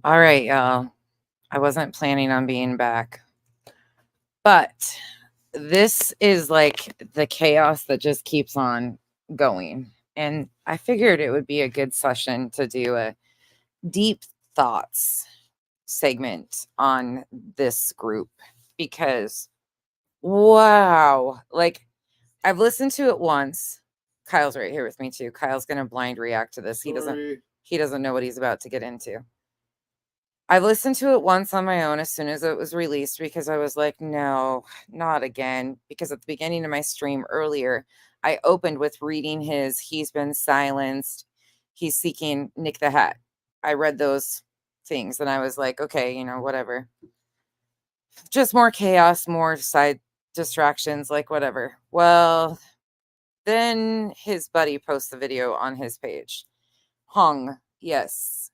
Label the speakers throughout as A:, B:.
A: All right, y'all. I wasn't planning on being back, but this is like the chaos that just keeps on going. And I figured it would be a good session to do a deep thoughts segment on this group because wow, like I've listened to it once. Kyle's right here with me too. Kyle's going to blind react to this. He doesn't know what he's about to get into. I listened to it once on my own as soon as it was released because I was like, no, not again. Because at the beginning of my stream earlier, I opened with reading his He's Been Silenced, He's Seeking Nick the Hat. I read those things and I was like, okay, you know, whatever. Just more chaos, more side distractions, like whatever. Well, then his buddy posts the video on his page. Hong, yes.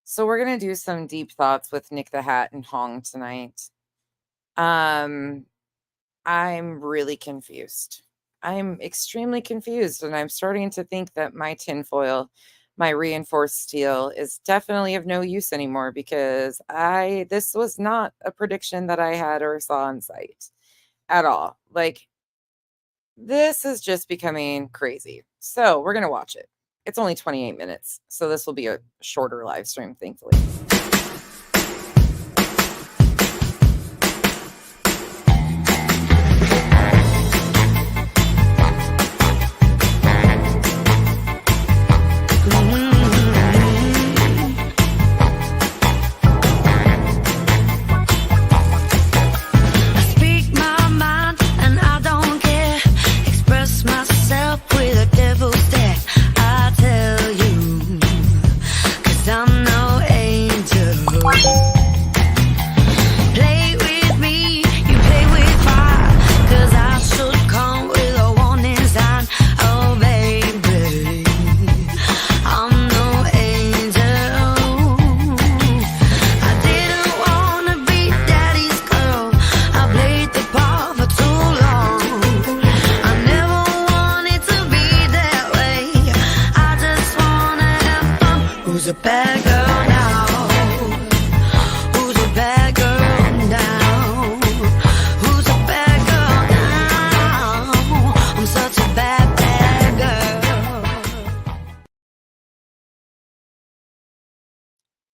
A: So we're going to do some deep thoughts with Nick the Hat and Hong tonight. I'm really confused. I'm extremely confused, and I'm starting to think that my tinfoil, my reinforced steel, is definitely of no use anymore because this was not a prediction that I had or saw on site at all. Like, this is just becoming crazy. So we're going to watch it. It's only 28 minutes, so this will be a shorter live stream, thankfully.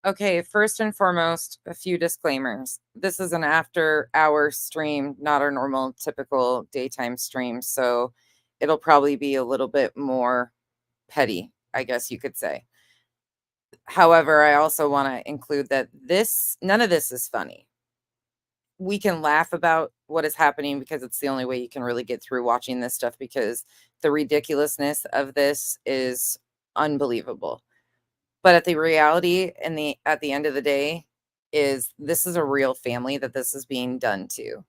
A: Okay, first and foremost, a few disclaimers. This is an after-hour stream, not our normal typical daytime stream, so it'll probably be a little bit more petty, I guess you could say. However, I also want to include that none of this is funny. We can laugh about what is happening because it's the only way you can really get through watching this stuff because the ridiculousness of this is unbelievable. But at the reality and at the end of the day is this is a real family that this is being done to.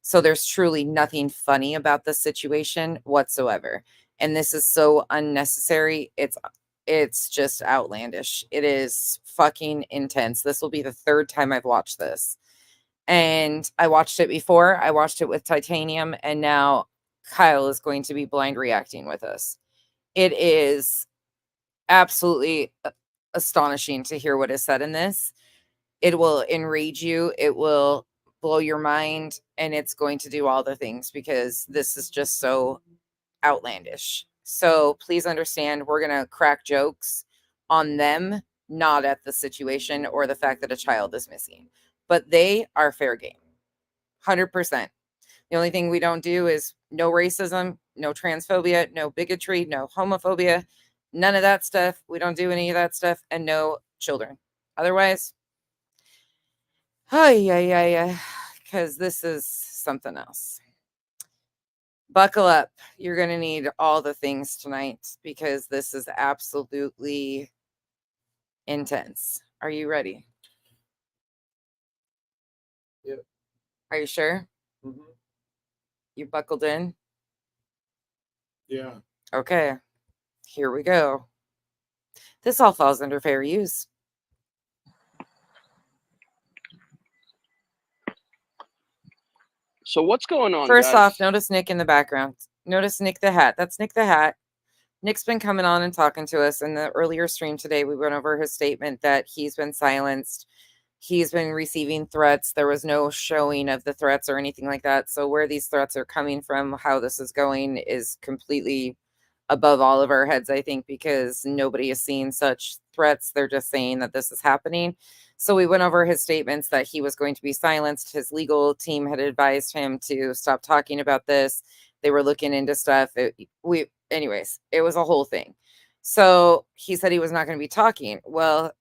A: So there's truly nothing funny about this situation whatsoever. And this is so unnecessary. It's just outlandish. It is fucking intense. This will be the third time I've watched this. And I watched it before. I watched it with Titanium, and now Kyle is going to be blind reacting with us. It is absolutely astonishing to hear what is said in this. It will enrage you. It will blow your mind, and it's going to do all the things because this is just so outlandish. So please understand, we're going to crack jokes on them, not at the situation or the fact that a child is missing. But they are fair game. 100%. The only thing we don't do is no racism, no transphobia, no bigotry, no homophobia, none of that stuff. We don't do any of that stuff, and no children. Otherwise, because this is something else. Buckle up. You're going to need all the things tonight because this is absolutely intense. Are you ready?
B: Yep.
A: Are you sure?
B: Mm-hmm.
A: You buckled in?
B: Yeah.
A: Okay. Here we go. This all falls under fair use.
C: So what's going on,
A: First
C: guys?
A: off, notice Nick in the background. Notice Nick the Hat. That's Nick the Hat. Nick's been coming on and talking to us. In the earlier stream today, we went over his statement that he's been silenced. He's been receiving threats. There was no showing of the threats or anything like that. So where these threats are coming from, how this is going is completely above all of our heads, I think, because nobody is seeing such threats. They're just saying that this is happening. So we went over his statements that he was going to be silenced. His legal team had advised him to stop talking about this. They were looking into stuff. Anyways, it was a whole thing. So he said he was not going to be talking. Well,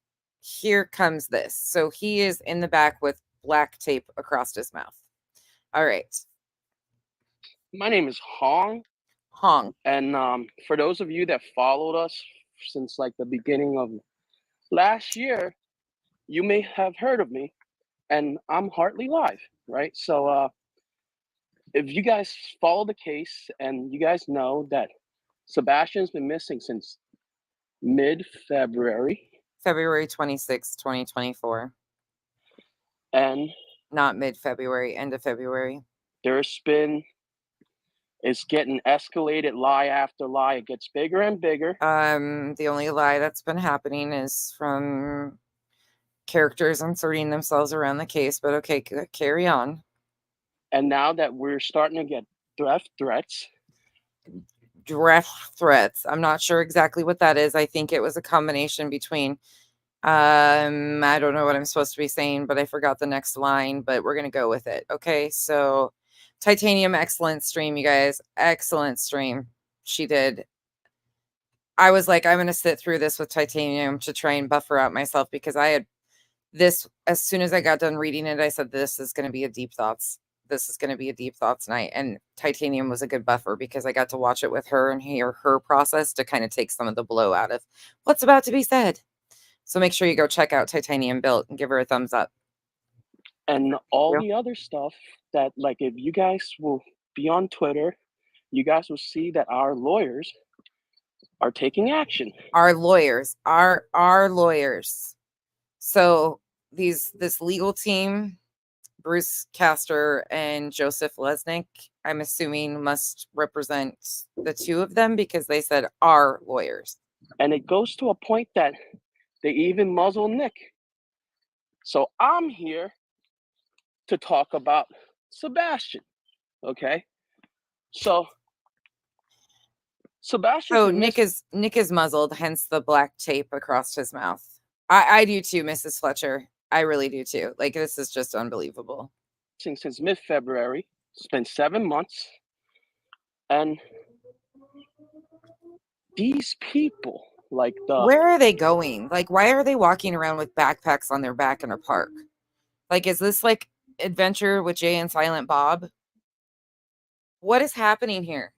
A: here comes this. So he is in the back with black tape across his mouth. All right.
C: My name is Hong.
A: Hong.
C: And for those of you that followed us since like the beginning of last year, you may have heard of me, and I'm Hartley Live, right? So if you guys follow the case and you guys know that Sebastian's been missing since mid-February.
A: February 26, 2024.
C: And
A: not mid-February, end of February.
C: There's been, it's getting escalated lie after lie. It gets bigger and bigger.
A: The only lie that's been happening is from characters inserting themselves around the case, but okay, carry on.
C: And now that we're starting to get threats.
A: Draft threats. I'm not sure exactly what that is. I think it was a combination between I don't know what I'm supposed to be saying, but I forgot the next line, but we're gonna go with it. Okay, so Titanium, excellent stream, you guys. Excellent stream. She did. I was like, I'm gonna sit through this with Titanium to try and buffer out myself because I had this as soon as I got done reading it, I said, this is gonna be a deep thoughts. This is gonna be a deep thoughts night. And Titanium was a good buffer because I got to watch it with her and hear her process to kind of take some of the blow out of what's about to be said. So make sure you go check out Titanium Built and give her a thumbs up.
C: And all the other stuff that, like, if you guys will be on Twitter, you guys will see that our lawyers are taking action.
A: Our lawyers, our lawyers. So this legal team, Bruce Castor and Joseph Lesnick, I'm assuming must represent the two of them because they said our lawyers.
C: And it goes to a point that they even muzzle Nick. So I'm here to talk about Sebastian. Okay. So Sebastian.
A: So Nick is muzzled, hence the black tape across his mouth. I do too, Mrs. Fletcher. I really do too. Like, this is just unbelievable.
C: Since mid-February, it's been 7 months. And these people, like
A: where are they going? Like, why are they walking around with backpacks on their back in a park? Like, is this like Adventure with Jay and Silent Bob? What is happening here?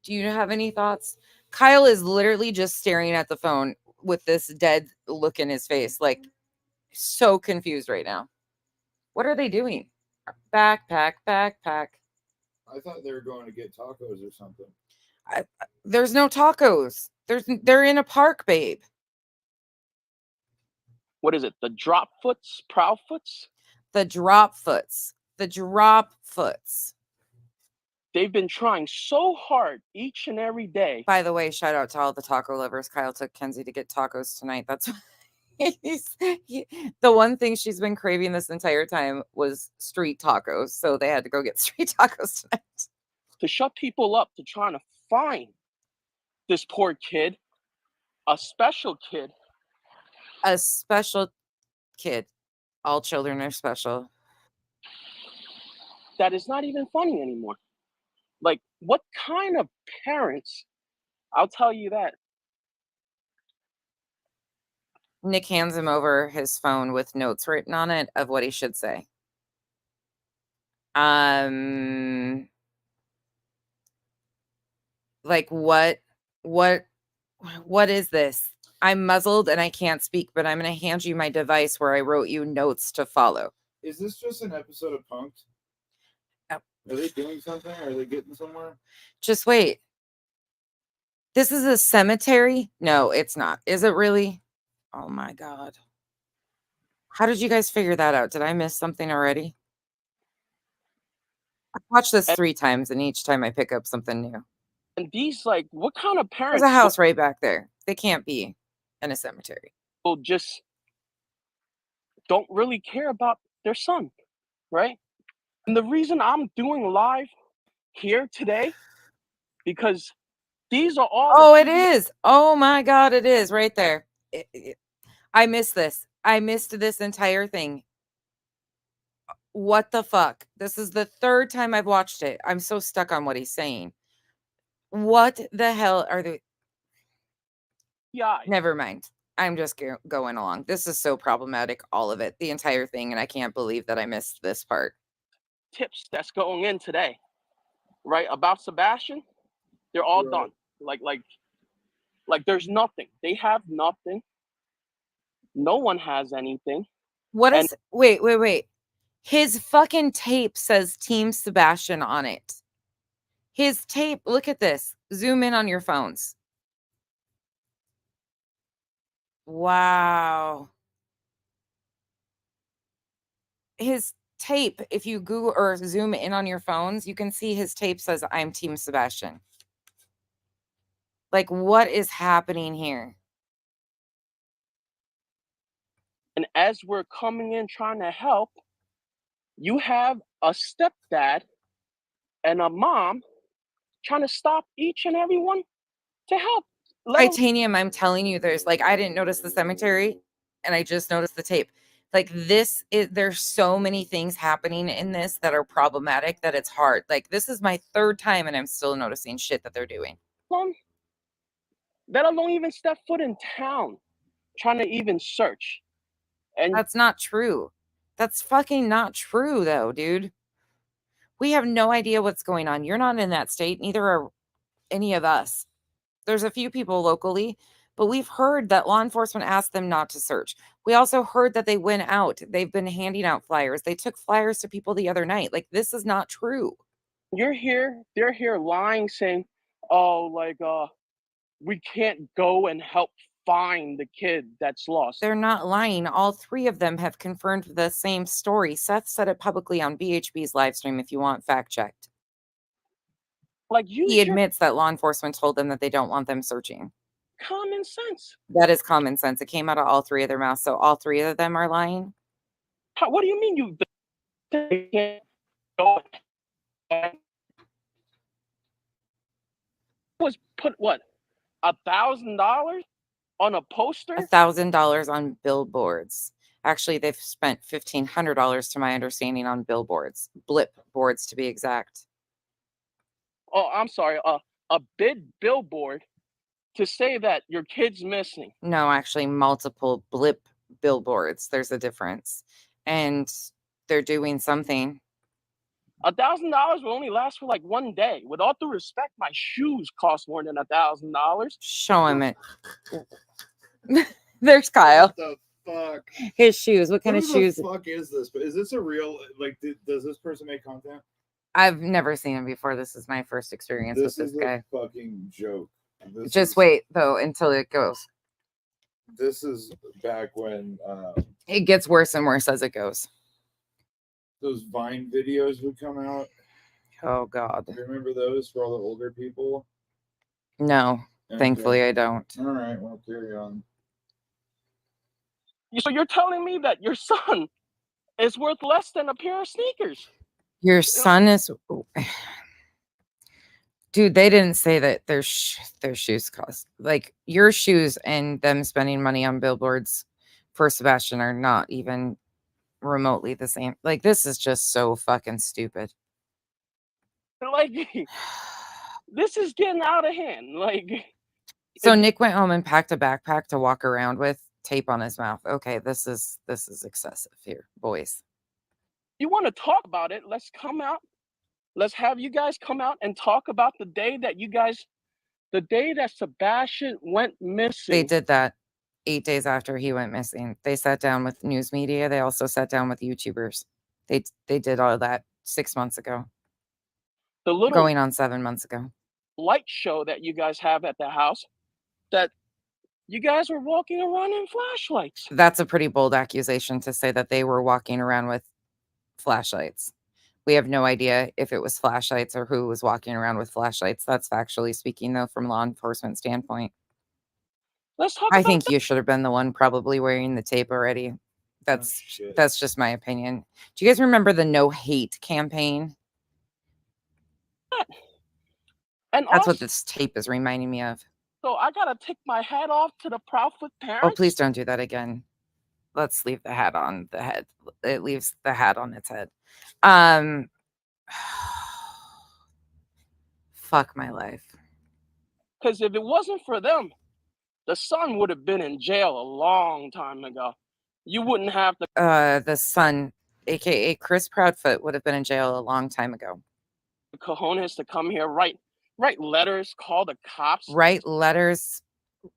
A: Do you have any thoughts? Kyle is literally just staring at the phone with this dead look in his face, like so confused right now. What are they doing? Backpack.
B: I thought they were going to get tacos or something.
A: There's no tacos. They're in a park, babe.
C: What is it? The drop foots, prow foots?
A: The drop foots. The drop foots.
C: They've been trying so hard each and every day.
A: By the way, shout out to all the taco lovers. Kyle took Kenzie to get tacos tonight. That's the one thing she's been craving this entire time was street tacos. So they had to go get street tacos tonight.
C: To shut people up, to trying to find this poor kid, a special kid.
A: A special kid. All children are special.
C: That is not even funny anymore. Like, what kind of parents? I'll tell you that.
A: Nick hands him over his phone with notes written on it of what he should say. Like, what is this? I'm muzzled and I can't speak, but I'm going to hand you my device where I wrote you notes to follow.
B: Is this just an episode of Punk'd?
A: Oh.
B: Are they doing something? Are they getting somewhere?
A: Just wait. This is a cemetery? No, it's not. Is it really? Oh my God. How did you guys figure that out? Did I miss something already? I've watched this 3 times and each time I pick up something new.
C: And these, like, what kind of
A: There's
C: parents
A: a house right back there. They can't be in a cemetery.
C: will just don't really care about their son, right? And the reason I'm doing live here today, because these are all the
A: Oh, it
C: people.
A: is. Oh my God, it is right there. I missed this. I missed this entire thing. What the fuck? This is the third time I've watched it. I'm so stuck on what he's saying. What the hell are they?
C: Yeah,
A: Never mind. I'm just going along. This is so problematic, all of it, the entire thing, and I can't believe that I missed this part.
C: tips that's going in today, right? About Sebastian, they're all
B: Right.
C: done. Like there's nothing. They have nothing. No one has anything.
A: What
C: And
A: is wait. His fucking tape says Team Sebastian on it. His tape, look at this. Zoom in on your phones. Wow. His tape, if you Google or zoom in on your phones, you can see his tape says I'm Team Sebastian. Like, what is happening here?
C: and as we're coming in trying to help, you have a stepdad and a mom trying to stop each and every one to help.
A: Titanium, I'm telling you, there's like, I didn't notice the cemetery and I just noticed the tape. Like, there's so many things happening in this that are problematic that it's hard. Like, this is my third time and I'm still noticing shit that they're doing.
C: That don't even step foot in town trying to even search. And
A: That's not true. That's fucking not true, though, dude. We have no idea what's going on. You're not in that state. Neither are any of us. There's a few people locally, but we've heard that law enforcement asked them not to search. We also heard that they went out. They've been handing out flyers. They took flyers to people the other night. Like, this is not true.
C: they're here lying, saying, oh, like, we can't go and help find the kid that's lost.
A: They're not lying. All three of them have confirmed the same story. Seth said it publicly on BHB's live stream if you want fact checked.
C: Like,
A: He
C: use your
A: admits that law enforcement told them that they don't want them searching.
C: common sense.
A: That is common sense. It came out of all three of their mouths. So all three of them are lying.
C: What do you mean you can't go? Was put what, $1,000 on a poster?
A: $1,000 on billboards. Actually, they've spent $1,500 to my understanding on billboards, blip boards to be exact.
C: Oh, I'm sorry, a big billboard to say that your kid's missing.
A: No, actually, multiple blip billboards. There's a difference. And they're doing something.
C: $1,000 will only last for like one day. With all due respect, my shoes cost more than $1,000.
A: Show him it. There's Kyle.
B: What the fuck?
A: His shoes. What kind of
B: Who
A: shoes?
B: the fuck is this? But is this a real, like, does this person make content?
A: I've never seen him before. This is my first experience
B: This
A: with
B: is
A: this guy.
B: a fucking joke.
A: Just wait, though, until it goes.
B: This is back when
A: It gets worse and worse as it goes.
B: those Vine videos would come out.
A: Oh, God.
B: Remember those for all the older people?
A: No, thankfully I don't.
B: All right, well, carry on.
C: So you're telling me that your son is worth less than a pair of sneakers?
A: Your son is... Dude, they didn't say that their shoes cost. Like, your shoes and them spending money on billboards for Sebastian are not even remotely the same. Like, this is just so fucking stupid.
C: Like, this is getting out of hand. Like,
A: so Nick went home and packed a backpack to walk around with, tape on his mouth. Okay, this is excessive here, boys.
C: You want to talk about it? Let's come out. Let's have you guys come out and talk about the day that Sebastian went missing.
A: They did that 8 days after he went missing. They sat down with news media. They also sat down with YouTubers. They did all of that 6 months ago.
C: The little
A: Going on 7 months ago.
C: light show that you guys have at the house, that you guys were walking around in flashlights.
A: That's a pretty bold accusation to say that they were walking around with flashlights. We have no idea if it was flashlights or who was walking around with flashlights. That's factually speaking, though, from law enforcement standpoint.
C: Let's talk
A: I
C: about
A: think you should have been the one probably wearing the tape already. That's just my opinion. Do you guys remember the No Hate campaign?
C: that. And
A: That's what
C: also,
A: this tape is reminding me of.
C: so I gotta take my hat off to the Proudfoot parents.
A: Oh, please don't do that again. Let's leave the hat on the head. It leaves the hat on its head. Fuck my life.
C: Because if it wasn't for them, the son would have been in jail a long time ago. You wouldn't have
A: the son, aka Chris Proudfoot, would have been in jail a long time ago.
C: the cojones to come here, write letters, call the cops.
A: Write letters.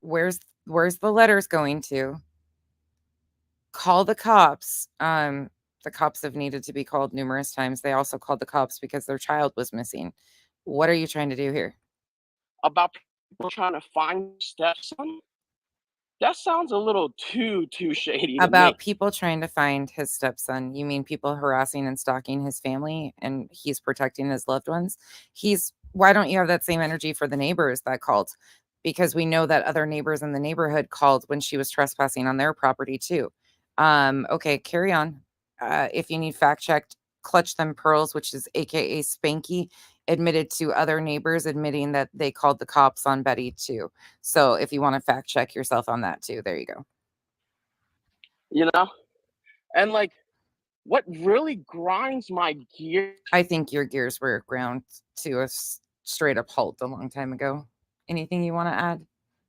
A: Where's the letters going to? Call the cops. The cops have needed to be called numerous times. They also called the cops because their child was missing. What are you trying to do here?
C: About people trying to find stepson? That sounds a little too shady.
A: About people trying to find his stepson. You mean people harassing and stalking his family and he's protecting his loved ones? Why don't you have that same energy for the neighbors that called? Because we know that other neighbors in the neighborhood called when she was trespassing on their property too. Okay, carry on. If you need fact checked, Clutch Them Pearls, which is AKA Spanky, admitted to other neighbors admitting that they called the cops on Betty too. So if you want to fact check yourself on that too, there you go.
C: You know? And like, what really grinds my gears?
A: I think your gears were ground to a straight up halt a long time ago. Anything you want to add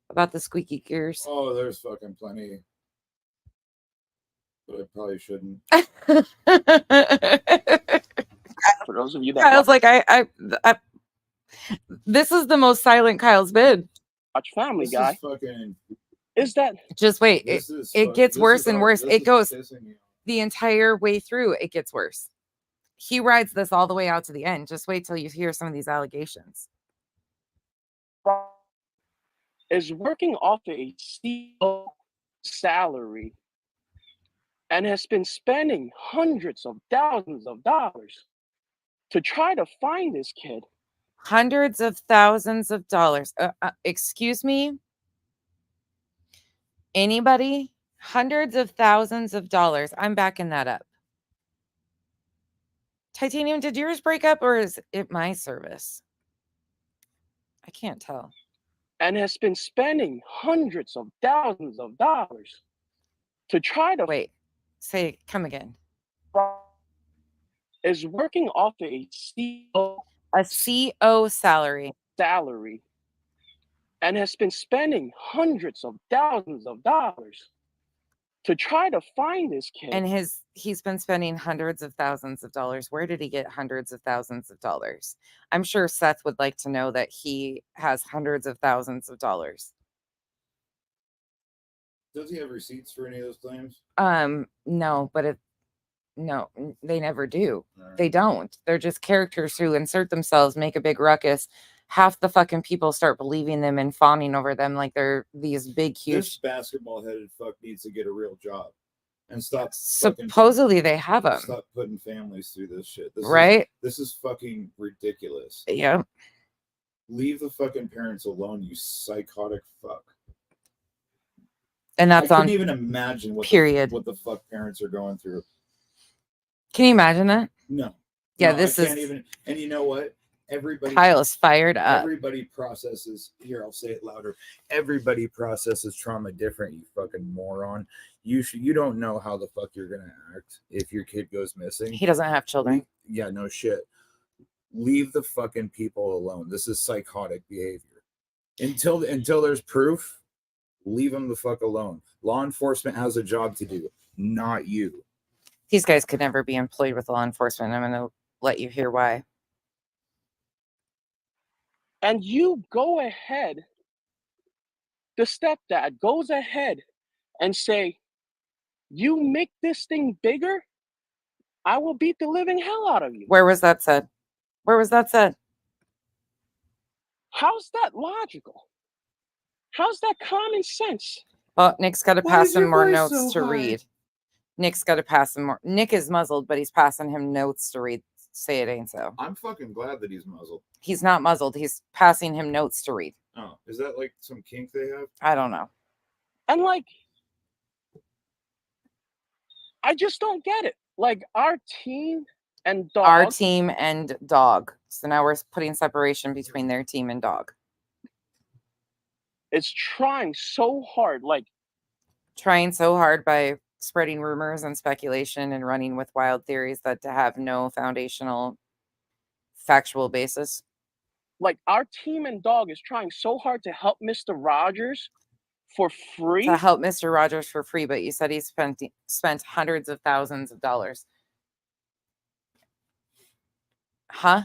A: about the squeaky gears?
B: Oh, there's fucking plenty. But I probably shouldn't.
C: For those of you that
A: Kyle's like, I this is the most silent Kyle's been.
C: watch Family
B: This
C: Guy.
B: is fucking.
C: Is that
A: just wait? It gets worse and worse. It goes
B: pissing me off.
A: the entire way through. It gets worse. He rides this all the way out to the end. Just wait till you hear some of these allegations.
C: is working off a CEO salary and has been spending hundreds of thousands of dollars to try to find this kid.
A: Hundreds of thousands of dollars. Excuse me? Anybody? Hundreds of thousands of dollars. I'm backing that up. Titanium, did yours break up or is it my service? I can't tell.
C: And has been spending hundreds of thousands of dollars to try to
A: come again.
C: Is working off a CO
A: salary
C: and has been spending hundreds of thousands of dollars to try to find this kid.
A: And he's been spending hundreds of thousands of dollars. Where did he get hundreds of thousands of dollars? I'm sure Seth would like to know that he has hundreds of thousands of dollars.
B: Does he have receipts for any of those claims?
A: No, but no, they never do.
B: Right.
A: They don't. They're just characters who insert themselves, make a big ruckus. Half the fucking people start believing them and fawning over them like they're these big, huge.
B: This basketball-headed fuck needs to get a real job and stop.
A: Supposedly they have them.
B: Stop putting families through this shit. This is fucking ridiculous.
A: Yeah.
B: Leave the fucking parents alone, you psychotic fuck.
A: And that's
B: I couldn't even imagine what the fuck parents are going through.
A: Can you imagine that?
B: No.
A: Yeah,
B: no,
A: this
B: I
A: is.
B: Can't even. And you know what?
A: Kyle is fired up.
B: Everybody processes. Here, I'll say it louder. Everybody processes trauma different. You fucking moron. You don't know how the fuck you're gonna act if your kid goes missing.
A: He doesn't have children.
B: Yeah, no shit. Leave the fucking people alone. This is psychotic behavior. Until there's proof, leave them the fuck alone. Law enforcement has a job to do, not you.
A: These guys could never be employed with law enforcement. I'm going to let you hear why.
C: And you go ahead, the stepdad goes ahead and say, you make this thing bigger, I will beat the living hell out of you.
A: Where was that said? How's
C: that logical? How's that common sense?
A: Well, Nick's got to pass him more notes to read. Nick's got to pass him more. Nick is muzzled, but he's passing him notes to read say it ain't so.
B: I'm fucking glad that he's muzzled.
A: He's not muzzled. He's passing him notes to read.
B: Oh, is that like some kink they have?
A: I don't know.
C: And like, I just don't get it. Like, our team and dog.
A: Our team and dog. So now we're putting separation between their team and dog.
C: It's trying so hard. Like,
A: trying so hard by spreading rumors and speculation and running with wild theories that to have no foundational factual basis.
C: Like, our team and dog is trying so hard to help Mr. Rogers for free.
A: To help Mr. Rogers for free, but you said he spent hundreds of thousands of dollars. Huh?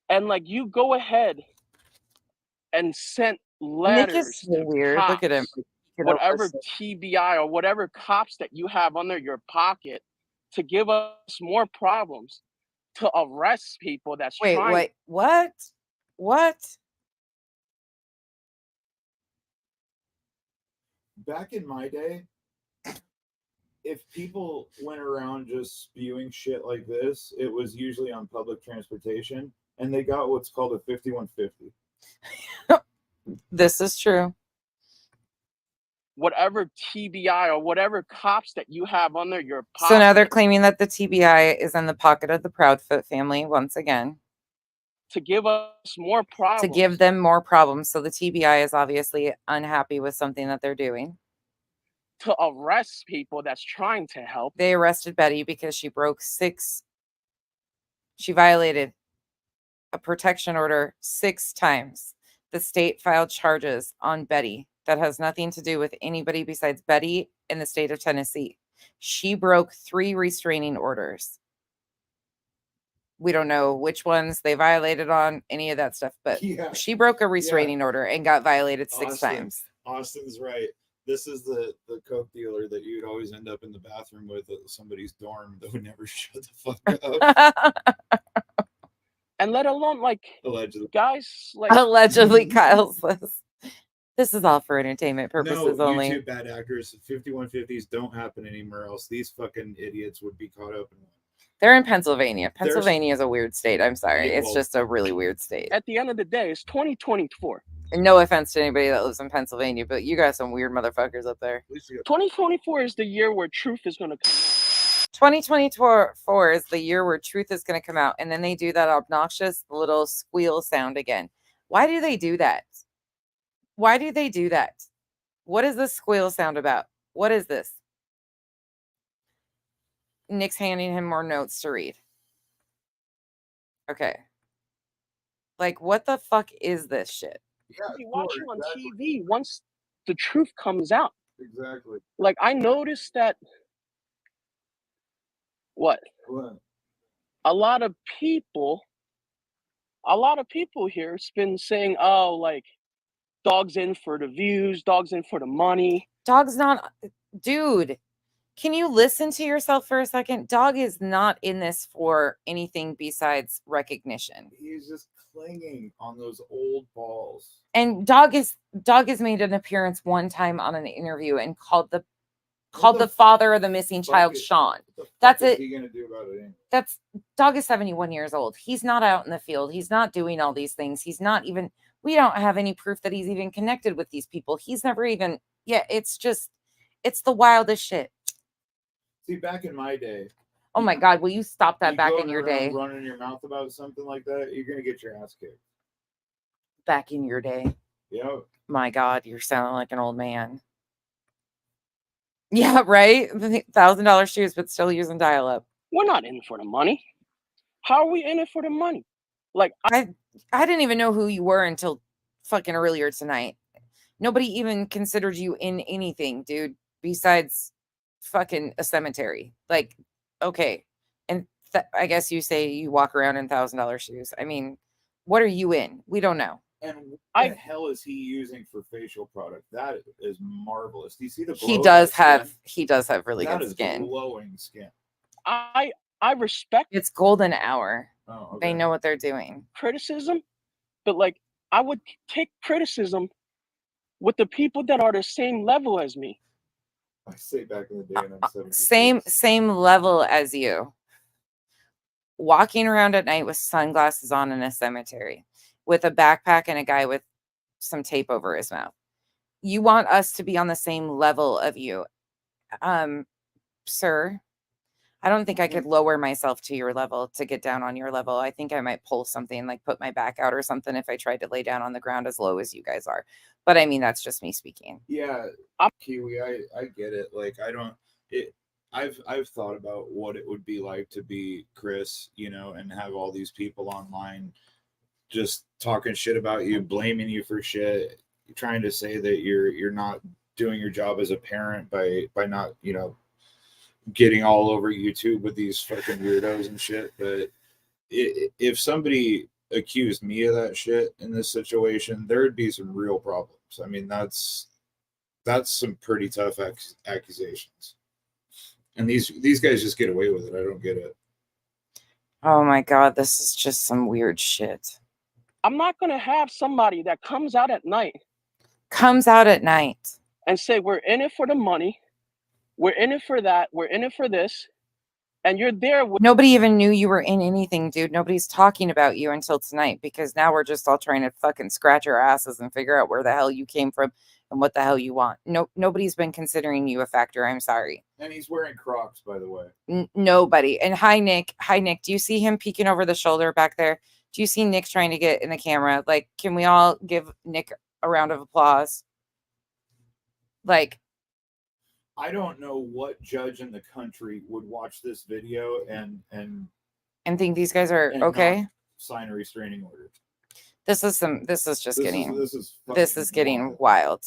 C: And like, you go ahead and sent
A: Nick is
C: letters
A: so
C: to
A: weird.
C: cops,
A: Look at him.
C: whatever TBI or whatever cops that you have under your pocket to give us more problems, to arrest people that's trying.
A: Wait, what?
B: Back in my day, if people went around just spewing shit like this, it was usually on public transportation, and they got what's called a 5150.
A: This is true.
C: Whatever TBI or whatever cops that you have under your pocket.
A: So now they're claiming that the TBI is in the pocket of the Proudfoot family once again.
C: To give us more problems.
A: To give them more problems. So the TBI is obviously unhappy with something that they're doing.
C: To arrest people that's trying to help.
A: They arrested Betty because she violated a protection order 6 times. The state filed charges on Betty that has nothing to do with anybody besides Betty in the state of Tennessee. She broke 3 restraining orders. We don't know which ones they violated on, any of that stuff, but she broke a restraining order and got violated 6 times.
B: Austin's right. This is the coke dealer that you'd always end up in the bathroom with at somebody's dorm that would never shut the fuck up.
C: And let alone, like,
B: allegedly,
C: guys, like,
A: allegedly, Kyle says. This is all for entertainment purposes only.
B: YouTube bad actors, 5150s don't happen anymore, else these fucking idiots would be caught up in one.
A: They're in Pennsylvania. Pennsylvania is a weird state. I'm sorry.
B: Yeah,
A: it's just a really weird state.
C: At the end of the day, it's 2024.
A: And no offense to anybody that lives in Pennsylvania, but you got some weird motherfuckers up there.
C: 2024 is the year where truth is going to come.
A: 2024 is the year where truth is going to come out. And then they do that obnoxious little squeal sound again. Why do they do that? Why do they do that? What is this squeal sound about? What is this? Nick's handing him more notes to read. Okay. Like, what the fuck is this shit?
B: Yeah,
C: you watch it on TV once the truth comes out.
B: Exactly.
C: Like, I noticed that. What? A lot of people here has been saying, oh, like, dog's in for the views, dog's in for the money.
A: Dog's not, dude. Can you listen to yourself for a second? Dog is not in this for anything besides recognition.
B: He's just clinging on those old balls.
A: And Dog has made an appearance one time on an interview and called the father of the missing child Sean. That's it.
B: What are you gonna do about it?
A: That's Dog is 71 years old. He's not out in the field. He's not doing all these things. He's not even. We don't have any proof that he's even connected with these people. He's never even. Yeah, it's the wildest shit.
B: See, back in my day.
A: Oh my God, will you stop that back in your day?
B: Running your mouth about something like that, you're going to get your ass kicked.
A: Back in your day.
B: Yeah.
A: My God, you're sounding like an old man. Yeah, right? $1,000 shoes, but still using dial-up.
C: We're not in it for the money. How are we in it for the money? Like,
A: I didn't even know who you were until fucking earlier tonight. Nobody even considered you in anything, dude, besides fucking a cemetery. Like, okay. And I guess you say you walk around in $1,000 shoes. I mean, what are you in? We don't know.
B: And what the hell is he using for facial product? That is marvelous. Do you see the glow?
A: He does have really good skin.
B: That is glowing skin.
C: I respect.
A: It's golden hour.
B: Oh, okay.
A: They know what they're doing.
C: Criticism, but like, I would take criticism with the people that are the same level as me.
B: I say back in the day, and I'm 76.
A: Same level as you. Walking around at night with sunglasses on in a cemetery with a backpack and a guy with some tape over his mouth. You want us to be on the same level of you. Sir, I don't think I could lower myself to your level to get down on your level. I think I might pull something, like put my back out or something if I tried to lay down on the ground as low as you guys are. But I mean, that's just me speaking.
B: Yeah, Kiwi, I get it. Like, I've thought about what it would be like to be Chris, you know, and have all these people online just talking shit about you, blaming you for shit, trying to say that you're not doing your job as a parent by not, you know, getting all over YouTube with these fucking weirdos and shit. But if somebody accused me of that shit in this situation, there'd be some real problems. I mean, that's some pretty tough accusations, and these guys just get away with it. I don't get it.
A: Oh my God, this is just some weird shit.
C: I'm not gonna have somebody that comes out at night and say, we're in it for the money, we're in it for that, we're in it for this, and you're there with—
A: Nobody even knew you were in anything, dude. Nobody's talking about you until tonight, because now we're just all trying to fucking scratch our asses and figure out where the hell you came from and what the hell you want. Nobody's been considering you a factor. I'm sorry.
B: And he's wearing Crocs, by the way.
A: Nobody. And hi, Nick. Do you see him peeking over the shoulder back there? Do you see Nick trying to get in the camera? Like, can we all give Nick a round of applause? Like,
B: I don't know what judge in the country would watch this video and
A: think these guys are okay.
B: Sign a restraining order.
A: This is getting wild.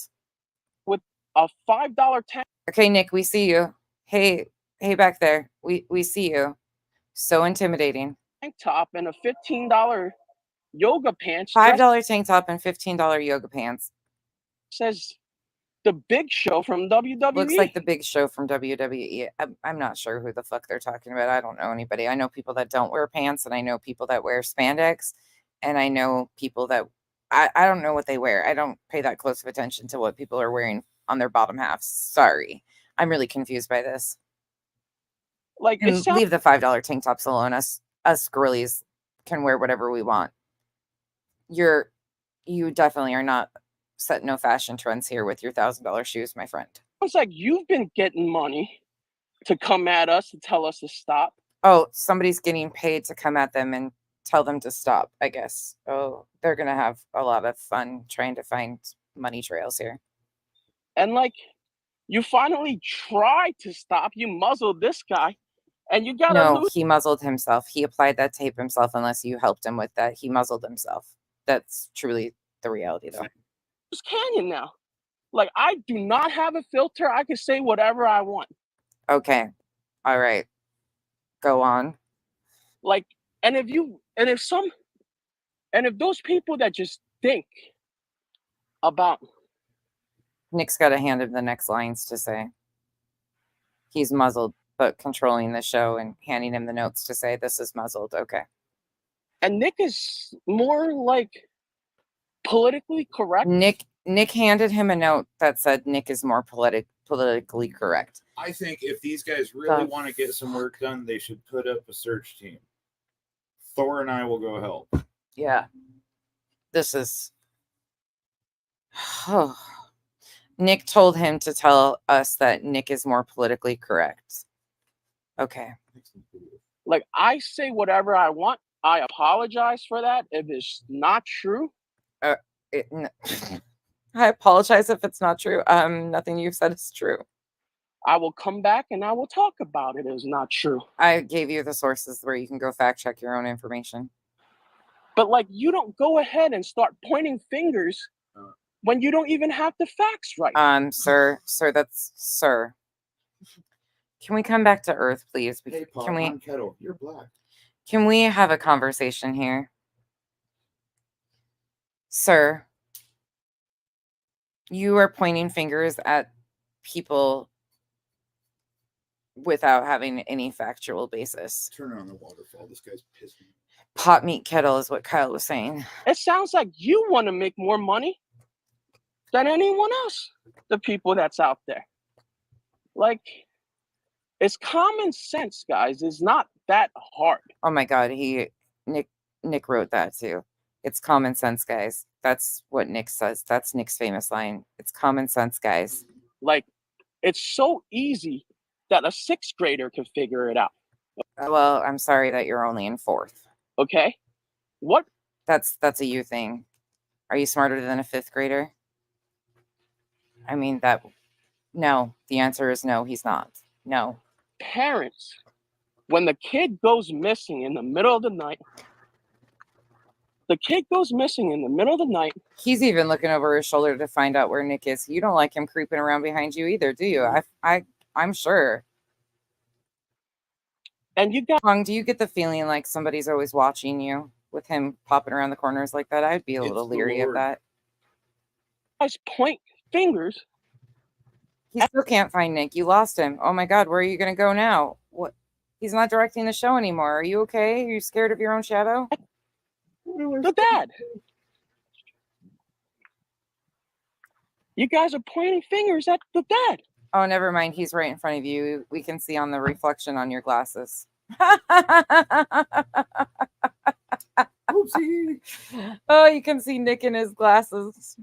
C: with a $5 tank.
A: Okay, Nick, we see you. Hey, back there. We see you. So intimidating.
C: Tank top and a $15 yoga pants.
A: $5 tank top and $15 yoga pants.
C: Says the Big Show from WWE.
A: Looks like the Big Show from WWE. I'm not sure who the fuck they're talking about. I don't know anybody. I know people that don't wear pants, and I know people that wear spandex, and I know people that I don't know what they wear. I don't pay that close of attention to what people are wearing on their bottom halves. Sorry. I'm really confused by this.
C: Like,
A: and leave the $5 tank tops alone. Us girlies can wear whatever we want. You definitely are not setting no fashion trends here with your $1,000 shoes, my friend.
C: It's like you've been getting money to come at us to tell us to stop.
A: Oh, somebody's getting paid to come at them and tell them to stop, I guess. Oh, they're gonna have a lot of fun trying to find money trails here.
C: And like, you finally tried to stop. You muzzled this guy, and you gotta
A: No, he muzzled himself. He applied that tape himself. Unless you helped him with that, he muzzled himself. That's truly the reality, though.
C: It's Canyon now. Like, I do not have a filter. I can say whatever I want.
A: Okay, all right, go on.
C: Like, and if those people that just think about—
A: Nick's got to hand him the next lines to say. He's muzzled, but controlling the show and handing him the notes to say, this is muzzled. Okay.
C: And Nick is more like politically correct.
A: Nick handed him a note that said Nick is more politically correct.
B: I think if these guys really want to get some work done, they should put up a search team. Thor and I will go help.
A: Yeah. This is... Oh. Nick told him to tell us that Nick is more politically correct. Okay.
C: Like, I say whatever I want. I apologize for that if it's not true.
A: I apologize if it's not true. Nothing you've said is true.
C: I will come back and I will talk about it as not true.
A: I gave you the sources where you can go fact check your own information.
C: But like, you don't go ahead and start pointing fingers when you don't even have the facts right.
A: Sir, that's sir. Can we come back to Earth, please?
B: Hey, Paul, Kettle, you're black.
A: Can we have a conversation here? Sir, you are pointing fingers at people without having any factual basis.
B: Turn on the waterfall. This guy's pissing.
A: Pot meat kettle is what Kyle was saying.
C: It sounds like you want to make more money than anyone else, the people that's out there. Like, it's common sense, guys. It's not that hard.
A: Oh my God, Nick wrote that too. It's common sense, guys. That's what Nick says. That's Nick's famous line. It's common sense, guys.
C: Like, it's so easy that a sixth grader can figure it out.
A: Well, I'm sorry that you're only in fourth.
C: Okay? What?
A: That's a you thing. Are you smarter than a fifth grader? I mean, no, the answer is no, he's not. No.
C: Parents, when the kid goes missing in the middle of the night,
A: He's even looking over his shoulder to find out where Nick is. You don't like him creeping around behind you either, do you? I'm sure.
C: and you got
A: Hong, do you get the feeling like somebody's always watching you with him popping around the corners like that? I'd be a little leery of that.
C: guys point fingers.
A: He still can't find Nick. You lost him. Oh my God, where are you going to go now? What? He's not directing the show anymore. Are you okay? Are you scared of your own shadow?
C: The dad. You guys are pointing fingers at the dad.
A: Oh, never mind. He's right in front of you. We can see on the reflection on your glasses.
B: Oopsie.
A: Oh, you can see Nick in his glasses.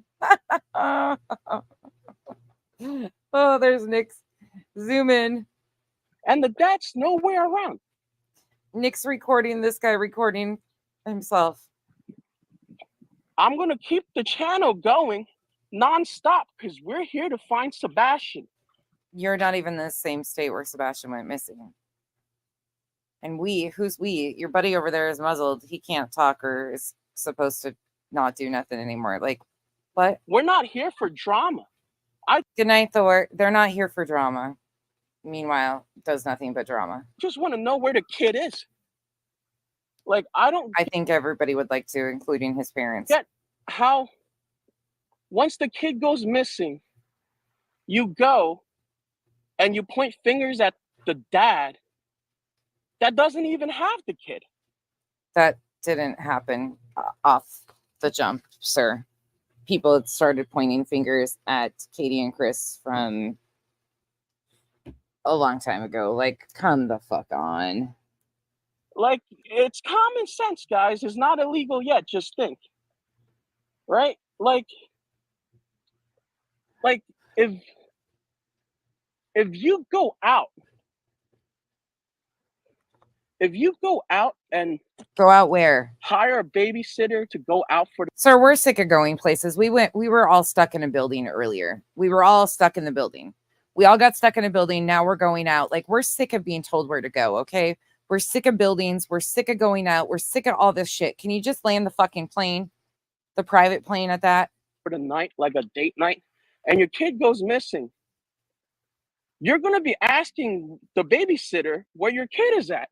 A: Oh, there's Nick's. Zoom in.
C: And the dad's nowhere around.
A: Nick's recording this guy recording himself.
C: I'm going to keep the channel going nonstop because we're here to find Sebastian.
A: You're not even in the same state where Sebastian went missing. And who's we? Your buddy over there is muzzled. He can't talk or is supposed to not do nothing anymore. Like, what?
C: We're not here for drama.
A: Good night, Thor. They're not here for drama. Meanwhile, does nothing but drama.
C: Just want to know where the kid is. Like,
A: I think everybody would like to, including his parents.
C: Get how once the kid goes missing, you go and you point fingers at the dad that doesn't even have the kid.
A: That didn't happen off the jump, sir. People had started pointing fingers at Katie and Chris from a long time ago. Like, come the fuck on.
C: Like, it's common sense, guys. It's not illegal yet. Just think. Right? Like if you go out and
A: go out where?
C: Hire a babysitter to go out for
A: Sir, we're sick of going places. We were all stuck in a building earlier. We were all stuck in the building. We all got stuck in a building. Now we're going out. Like, we're sick of being told where to go, okay? We're sick of buildings. We're sick of going out. We're sick of all this shit. Can you just land the fucking plane? The private plane at that?
C: For the night, like a date night, and your kid goes missing. You're going to be asking the babysitter where your kid is at.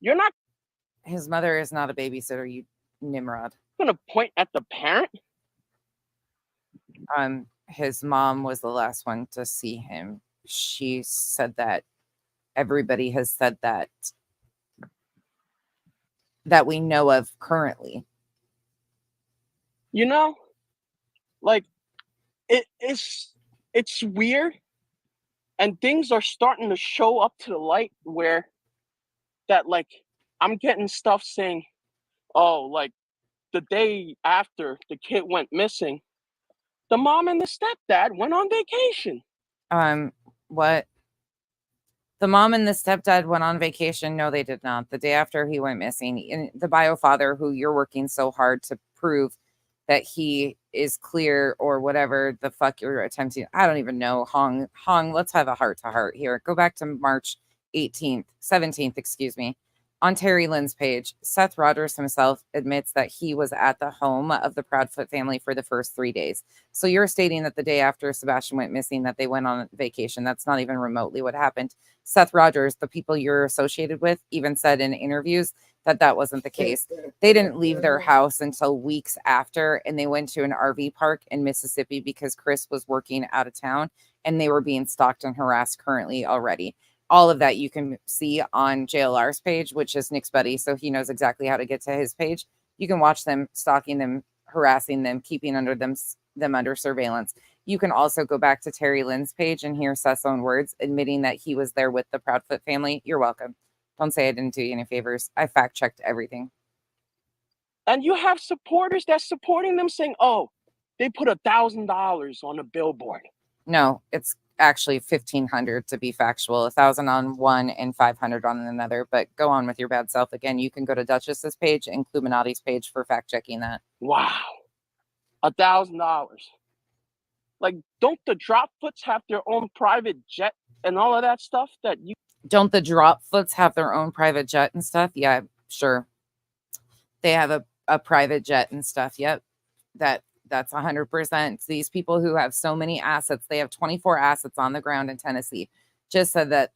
C: You're not.
A: His mother is not a babysitter, you Nimrod.
C: Going to point at the parent?
A: His mom was the last one to see him. She said that everybody has said that we know of currently.
C: You know, like it's weird, and things are starting to show up to the light where that, like, I'm getting stuff saying, oh, like the day after the kid went missing, the mom and the stepdad went on vacation.
A: What? The mom and the stepdad went on vacation? No, they did not. The day after he went missing, and the bio father, who you're working so hard to prove that he is clear or whatever the fuck you're attempting. I don't even know. Hong, let's have a heart to heart here. Go back to March 17th, excuse me. On Terry Lynn's page, Seth Rogers himself admits that he was at the home of the Proudfoot family for the first 3 days. So you're stating that the day after Sebastian went missing, that they went on vacation. That's not even remotely what happened. Seth Rogers, the people you're associated with, even said in interviews that wasn't the case. They didn't leave their house until weeks after, and they went to an RV park in Mississippi because Chris was working out of town, and they were being stalked and harassed currently already. All of that you can see on JLR's page, which is Nick's buddy, so he knows exactly how to get to his page. You can watch them stalking them, harassing them, keeping them under surveillance. You can also go back to Terry Lynn's page and hear Seth's own words admitting that he was there with the Proudfoot family. You're welcome. Don't say I didn't do you any favors. I fact checked everything.
C: And you have supporters that's supporting them saying, oh, they put $1,000 on a billboard.
A: No, it's actually 1,500 to be factual, 1,000 on one and 500 on another. But go on with your bad self. Again, you can go to Duchess's page and Cluminati's page for fact checking that.
C: Wow. $1,000. Like, don't the Dropfoots have their own private jet and all of that stuff that you
A: Don't the Dropfoots have their own private jet and stuff? Yeah, sure. They have a private jet and stuff. Yep. That's 100%. These people who have so many assets, they have 24 assets on the ground in Tennessee, just said that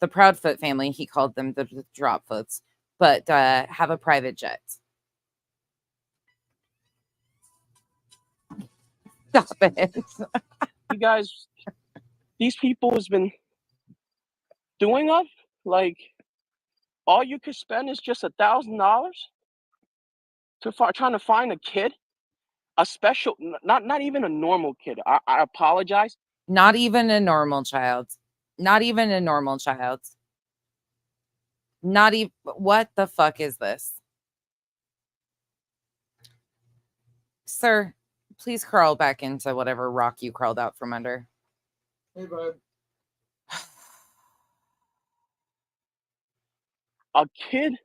A: the Proudfoot family, he called them the Dropfoots, but have a private jet. Stop it.
C: you guys, these people has been doing of, like, all you could spend is just $1,000 to trying to find a kid, a special, not even a normal kid. I apologize.
A: Not even a normal child. Not even a normal child. Not even, what the fuck is this? Sir, please crawl back into whatever rock you crawled out from under.
B: Hey, bud.
C: A kid,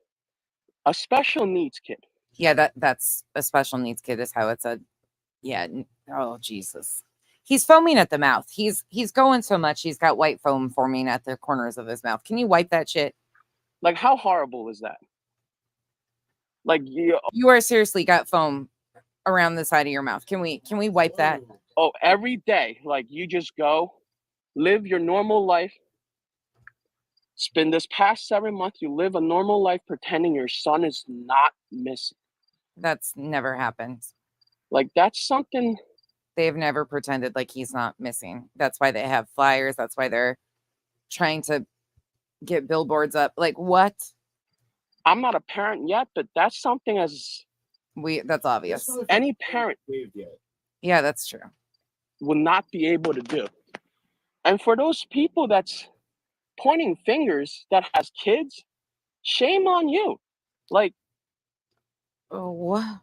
C: a special needs kid.
A: Yeah, that's a special needs kid is how it's a, yeah. Oh, Jesus. He's foaming at the mouth. He's going so much. He's got white foam forming at the corners of his mouth. Can you wipe that shit?
C: Like, how horrible is that? Like,
A: you are seriously got foam around the side of your mouth. Can we wipe that?
C: Oh, every day, like, you just go live your normal life. Spend this past 7 months, you live a normal life pretending your son is not missing.
A: That's never happened.
C: Like, that's something.
A: They've never pretended like he's not missing. That's why they have flyers. That's why they're trying to get billboards up. Like, what?
C: I'm not a parent yet, but that's something
A: that's obvious.
C: Any parent
A: yeah, that's true.
C: Will not be able to do. And for those people that's pointing fingers that has kids, shame on you. Like,
A: oh,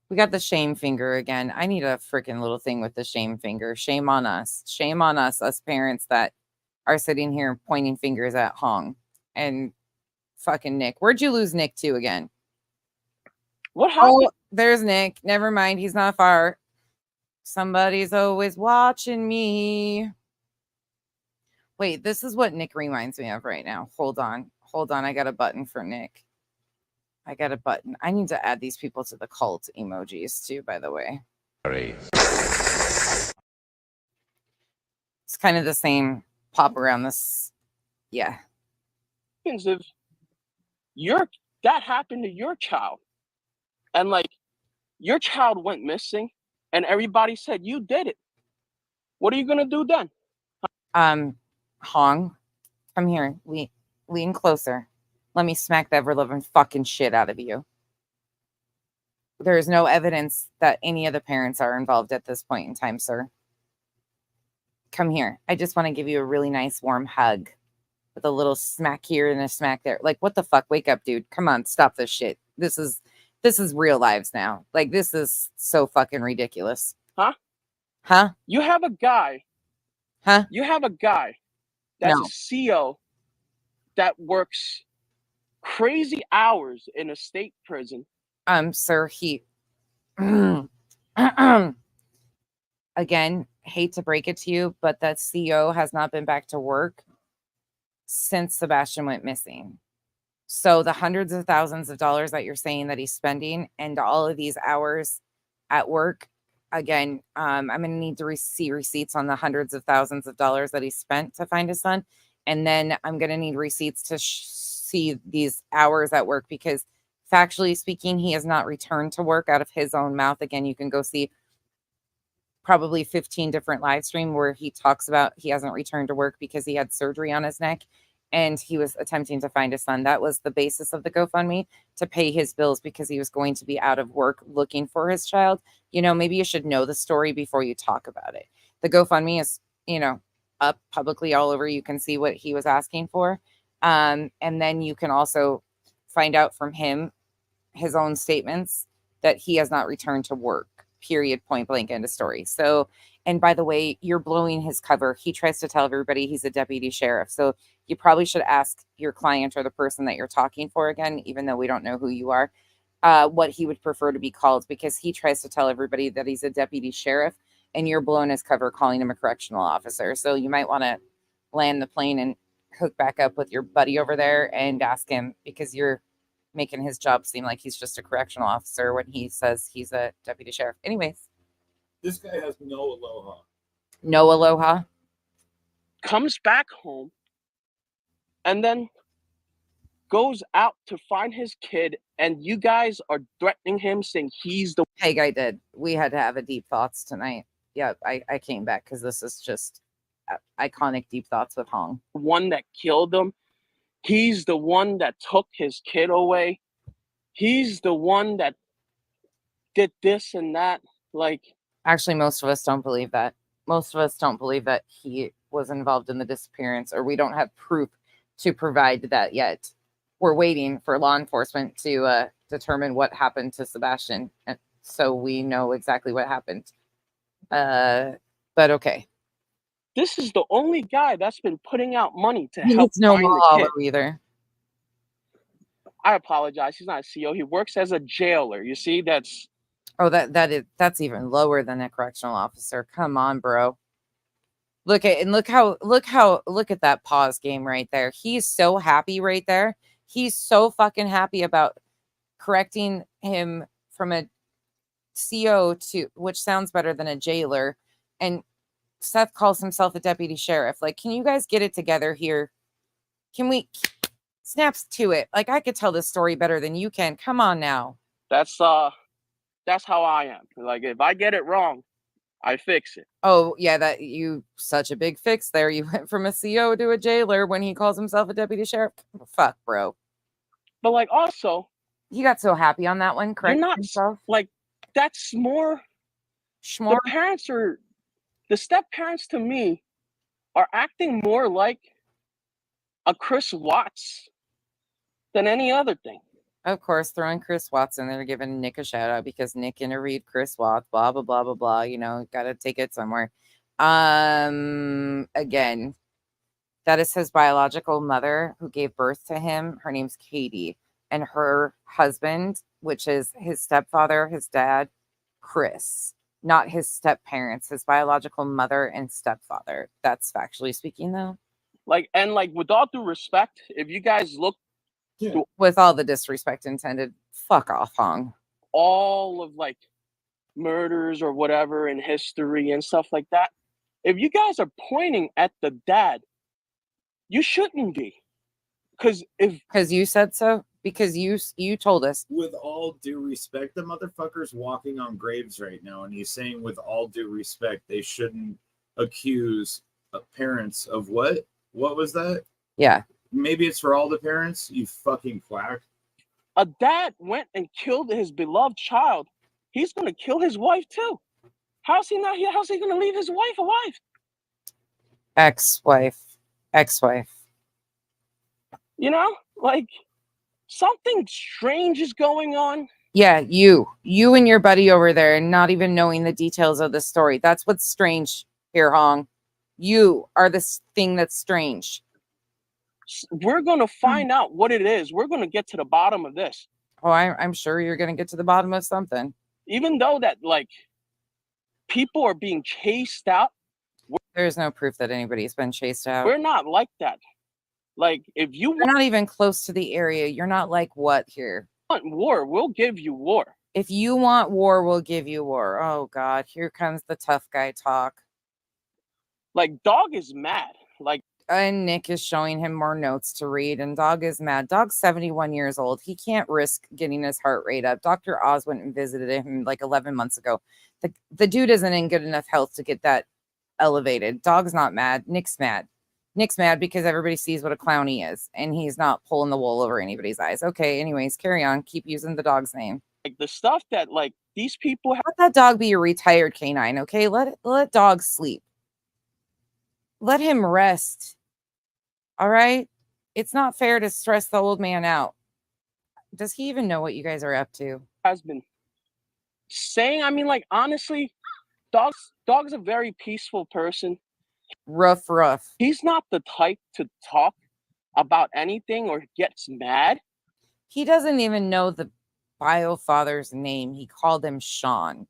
A: we got the shame finger again. I need a freaking little thing with the shame finger. Shame on us. Shame on us parents that are sitting here pointing fingers at Hong and fucking Nick. Where'd you lose Nick to again?
C: What happened?
A: Oh, there's Nick. Never mind. He's not far. Somebody's always watching me. Wait, this is what Nick reminds me of right now. Hold on. I got a button for Nick. I got a button. I need to add these people to the cult emojis too, by the way. It's kind of the same pop around this. Yeah.
C: If that happened to your child, and like your child went missing and everybody said you did it, what are you gonna do then?
A: Hong, come here. Lean closer. Let me smack the ever-loving fucking shit out of you. There is no evidence that any of the parents are involved at this point in time, sir. Come here. I just want to give you a really nice warm hug with a little smack here and a smack there. Like, what the fuck? Wake up, dude. Come on, stop this shit. This is real lives now. Like, this is so fucking ridiculous. Huh?
C: You have a guy.
A: Huh?
C: You have a guy that's a CO that works crazy hours in a state prison.
A: Sir, he again, hate to break it to you, but that CO has not been back to work since Sebastian went missing. So the hundreds of thousands of dollars that you're saying that he's spending and all of these hours at work, again, I'm going to need to see receipts on the hundreds of thousands of dollars that he spent to find his son. And then I'm going to need receipts to see these hours at work, because factually speaking, he has not returned to work out of his own mouth. Again, you can go see probably 15 different live stream where he talks about he hasn't returned to work because he had surgery on his neck and he was attempting to find his son. That was the basis of the GoFundMe, to pay his bills because he was going to be out of work looking for his child. You know, maybe you should know the story before you talk about it. The GoFundMe is, you know, up publicly all over. You can see what he was asking for. And then you can also find out from him, his own statements, that he has not returned to work, period, point blank, end of story. So, and by the way, you're blowing his cover. He tries to tell everybody he's a deputy sheriff. So you probably should ask your client or the person that you're talking for again, even though we don't know who you are, what he would prefer to be called, because he tries to tell everybody that he's a deputy sheriff and you're blowing his cover calling him a correctional officer. So you might want to land the plane and hook back up with your buddy over there and ask him, because you're making his job seem like he's just a correctional officer when he says he's a deputy sheriff. Anyways,
B: This guy has no aloha.
A: no aloha.
C: Comes back home and then goes out to find his kid, and you guys are threatening him, saying he's the
A: Hey, guy did. We had to have a deep thoughts tonight. Yeah, I came back because this is just iconic deep thoughts with Hong.
C: one that killed him. He's the one that took his kid away. He's the one that did this and that. Like,
A: Actually, most of us don't believe that. Most of us don't believe that he was involved in the disappearance, or we don't have proof to provide that yet. We're waiting for law enforcement to determine what happened to Sebastian, and so we know exactly what happened. But okay.
C: this is the only guy that's been putting out money to
A: He
C: help
A: needs no
C: find the
A: law
C: kid.
A: either.
C: I apologize. He's not a CO. He works as a jailer. You see, that's
A: Oh, that's even lower than a correctional officer. Come on, bro. Look at that pause game right there. He's so happy right there. He's so fucking happy about correcting him from a CO to, which sounds better than a jailer. And Seth calls himself a deputy sheriff. Like, can you guys get it together here? Can we snaps to it? Like, I could tell this story better than you can. Come on now.
C: that's how I am. Like, if I get it wrong, I fix it.
A: Oh, yeah, that you such a big fix there. You went from a CO to a jailer when he calls himself a deputy sheriff. Fuck, bro.
C: But like, also,
A: He got so happy on that one.
C: you're
A: Correct
C: not
A: himself.
C: like, that's more.
A: Schmore.
C: The step parents to me are acting more like a Chris Watts than any other thing.
A: Of course, throwing Chris Watts in there, giving Nick a shout out because Nick interviewed Chris Watts, blah, blah, blah, blah, blah. You know, got to take it somewhere. Again, that is his biological mother who gave birth to him. Her name's Katie. And her husband, which is his stepfather, his dad, Chris, not his step parents, his biological mother and stepfather. That's factually speaking, though.
C: Like, and like, with all due respect, if you guys look
A: With all the disrespect intended, fuck off, Hong.
C: all of like murders or whatever in history and stuff like that, if you guys are pointing at the dad, you shouldn't be. Because
A: you said so, because you told us.
B: With all due respect, the motherfucker's walking on graves right now, and he's saying, with all due respect, they shouldn't accuse parents of what? What was that?
A: Yeah.
B: Maybe it's for all the parents. You fucking quack.
C: a dad went and killed his beloved child, he's going to kill his wife too. How's he not here? How's he going to leave his wife alive?
A: Ex-wife.
C: You know, like, something strange is going on.
A: Yeah, you and your buddy over there, not even knowing the details of the story. That's what's strange here, Hong. You are this thing that's strange.
C: We're going to find out what it is. We're going to get to the bottom of this.
A: Oh, I'm sure you're going to get to the bottom of something.
C: Even though that, like, people are being chased out.
A: There's no proof that anybody's been chased out.
C: We're not like that. Like, if you
A: You're not even close to the area. You're not like what here?
C: want war, we'll give you war.
A: If you want war, we'll give you war. Oh, God. Here comes the tough guy talk.
C: Like, Dog is mad. Like,
A: and Nick is showing him more notes to read, and Dog is mad. Dog's 71 years old. He can't risk getting his heart rate up. Dr. Oz went and visited him like 11 months ago. The dude isn't in good enough health to get that elevated. Dog's not mad. Nick's mad. Nick's mad because everybody sees what a clown he is, and he's not pulling the wool over anybody's eyes. Okay, anyways, carry on. Keep using the dog's name.
C: Like the stuff that like these people have.
A: Let that dog be a retired canine, okay? Let dogs sleep. Let him rest. All right? It's not fair to stress the old man out. Does he even know what you guys are up to?
C: Has been saying, I mean, like, honestly, dog's a very peaceful person.
A: Rough.
C: He's not the type to talk about anything or gets mad.
A: He doesn't even know the bio father's name. He called him Sean.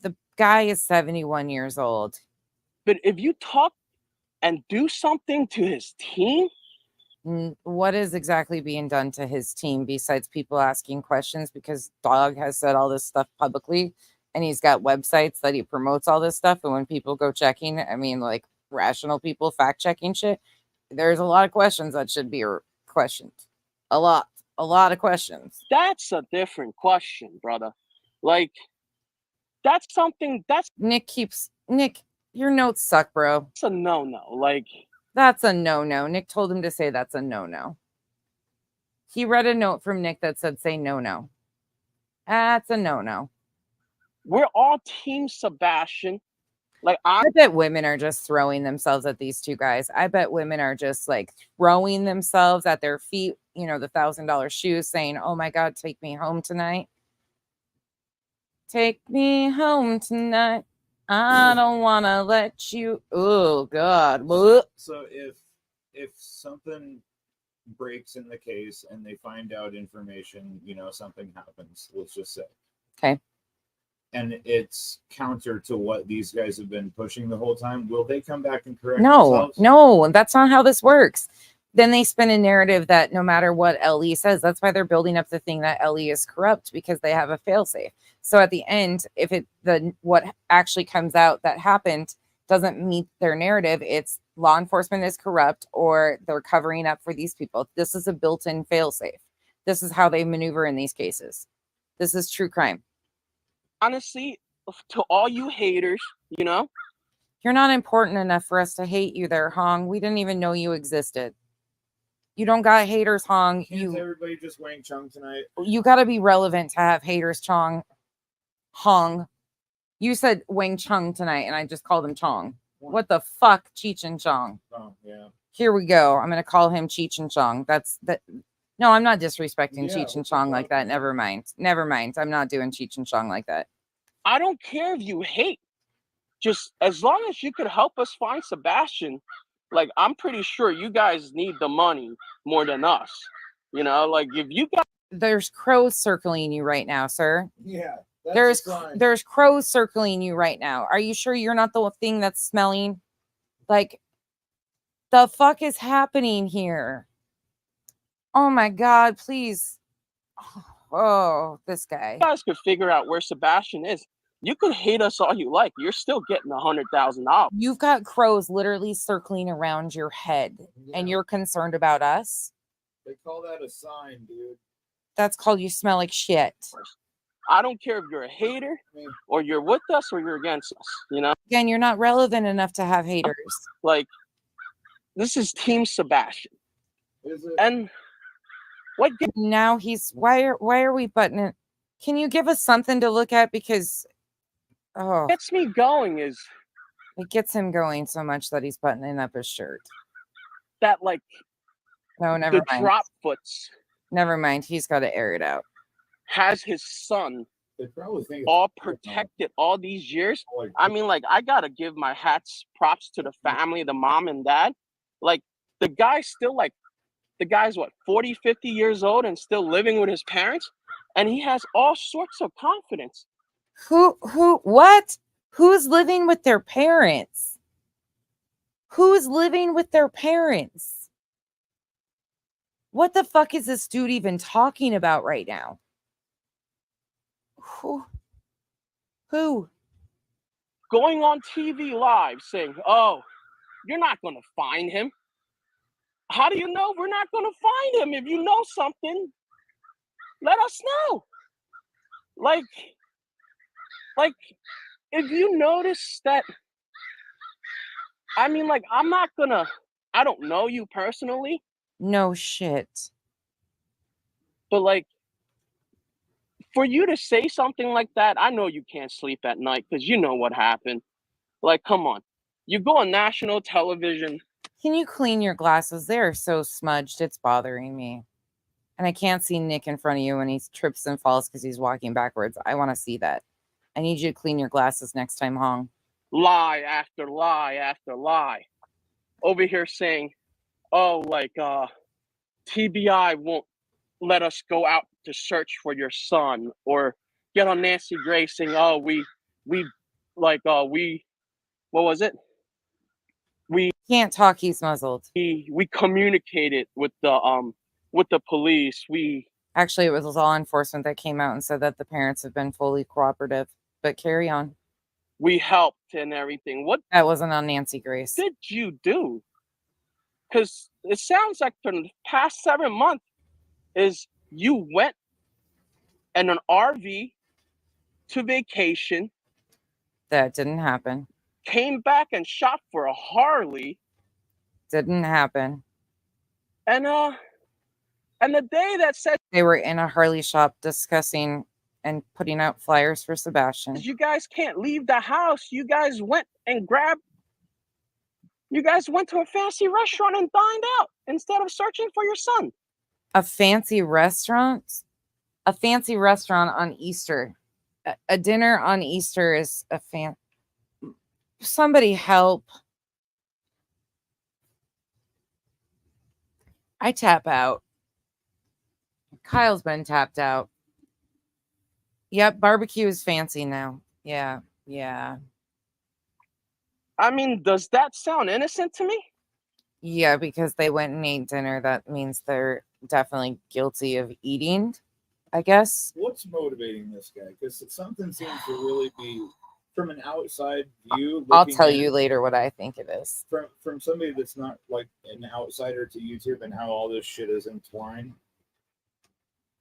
A: The guy is 71 years old.
C: But if you talk and do something to his team,
A: what is exactly being done to his team besides people asking questions? Because dog has said all this stuff publicly, and he's got websites that he promotes all this stuff. And when people go checking, I mean, like rational people fact checking shit, there's a lot of questions that should be questioned. A lot of questions.
C: That's a different question, brother. Like, that's something that's
A: Nick, your notes suck, bro.
C: It's a no. Like,
A: that's a no. Nick told him to say that's a no. He read a note from Nick that said say no. That's a no.
C: We're all team Sebastian. Like,
A: I bet women are just throwing themselves at these two guys. I bet women are just like throwing themselves at their feet, you know, the $1,000 shoes, saying, oh my God, take me home tonight. Take me home tonight. I don't want to let you. Oh God.
B: So if something breaks in the case and they find out information, you know, something happens, let's just say.
A: Okay.
B: And it's counter to what these guys have been pushing the whole time, will they come back and correct themselves?
A: No, that's not how this works. Then they spin a narrative that no matter what LE says, that's why they're building up the thing that LE is corrupt, because they have a failsafe. So at the end, if what actually comes out that happened doesn't meet their narrative, it's law enforcement is corrupt or they're covering up for these people. This is a built-in failsafe. This is how they maneuver in these cases. This is true crime.
C: Honestly, to all you haters, you know,
A: you're not important enough for us to hate you there, Hong. We didn't even know you existed. You don't got haters, Hong.
B: Can't everybody just Wang Chung tonight?
A: You got to be relevant to have haters, Hong. You said Wang Chung tonight, and I just called him Chong. What the fuck, Cheech and Chong?
B: Oh, yeah.
A: Here we go. I'm going to call him Cheech and Chong. That's that. No, I'm not disrespecting Cheech and Chong like that. Never mind. I'm not doing Cheech and Chong like that.
C: I don't care if you hate. Just as long as you could help us find Sebastian, like, I'm pretty sure you guys need the money more than us. You know, like, if you got...
A: There's crows circling you right now, sir.
B: Yeah.
A: There's crows circling you right now. Are you sure you're not the thing that's smelling? Like, the fuck is happening here? Oh my God, please. Oh, this guy.
C: You guys could figure out where Sebastian is. You could hate us all you like. You're still getting $100,000.
A: You've got crows literally circling around your head, and you're concerned about us?
B: They call that a sign, dude.
A: That's called you smell like shit.
C: I don't care if you're a hater or you're with us or you're against us, you know?
A: Again, you're not relevant enough to have haters.
C: Like, this is Team Sebastian.
B: Is it?
C: And what
A: now he's why are we butting it? Can you give us something to look at? Because
C: gets me going is
A: it gets him going so much that he's buttoning up his shirt.
C: That, like,
A: no, never mind.
C: Drop foots.
A: Never mind. He's got to air it out.
C: Has his son
B: they probably think
C: all protected all these years. I mean, like, I gotta give my props to the family, the mom and dad. Like, the guy's still like, the guy's what, 40, 50 years old and still living with his parents, and he has all sorts of confidence.
A: What? Who's living with their parents? Who's living with their parents? What the fuck is this dude even talking about right now? Who?
C: Going on TV live saying, oh, you're not going to find him. How do you know we're not going to find him? If you know something, let us know. Like, if you notice that I mean, like, I don't know you personally,
A: No shit.
C: but like, for you to say something like that, I know you can't sleep at night because you know what happened. Like, come on. You go on national television.
A: Can you clean your glasses? They're so smudged. It's bothering me. And I can't see Nick in front of you when he trips and falls because he's walking backwards. I want to see that. I need you to clean your glasses next time, Hong.
C: Lie after lie after lie. Over here saying, oh, like, TBI won't let us go out to search for your son, or get on Nancy Grace saying, oh, what was it?
A: Can't talk, he's muzzled.
C: We communicated with the police.
A: Actually, it was law enforcement that came out and said that the parents have been fully cooperative. But carry on.
C: We helped and everything. What
A: That wasn't on Nancy Grace.
C: did you do? Because it sounds like for the past 7 months is you went in an RV to vacation,
A: That didn't happen.
C: came back and shot for a Harley,
A: Didn't happen.
C: and the day that said
A: They were in a Harley shop discussing and putting out flyers for Sebastian.
C: you guys can't leave the house, you guys went to a fancy restaurant and dined out instead of searching for your son.
A: A fancy restaurant? A fancy restaurant on Easter. A dinner on Easter is a Somebody help. I tap out. Kyle's been tapped out. Yep, barbecue is fancy now. Yeah.
C: I mean, does that sound innocent to me?
A: Yeah, because they went and ate dinner. That means they're definitely guilty of eating, I guess.
B: What's motivating this guy? Because something seems to really be, from an outside view.
A: I'll tell you later what I think it is.
B: From somebody that's not like an outsider to YouTube and how all this shit is entwined,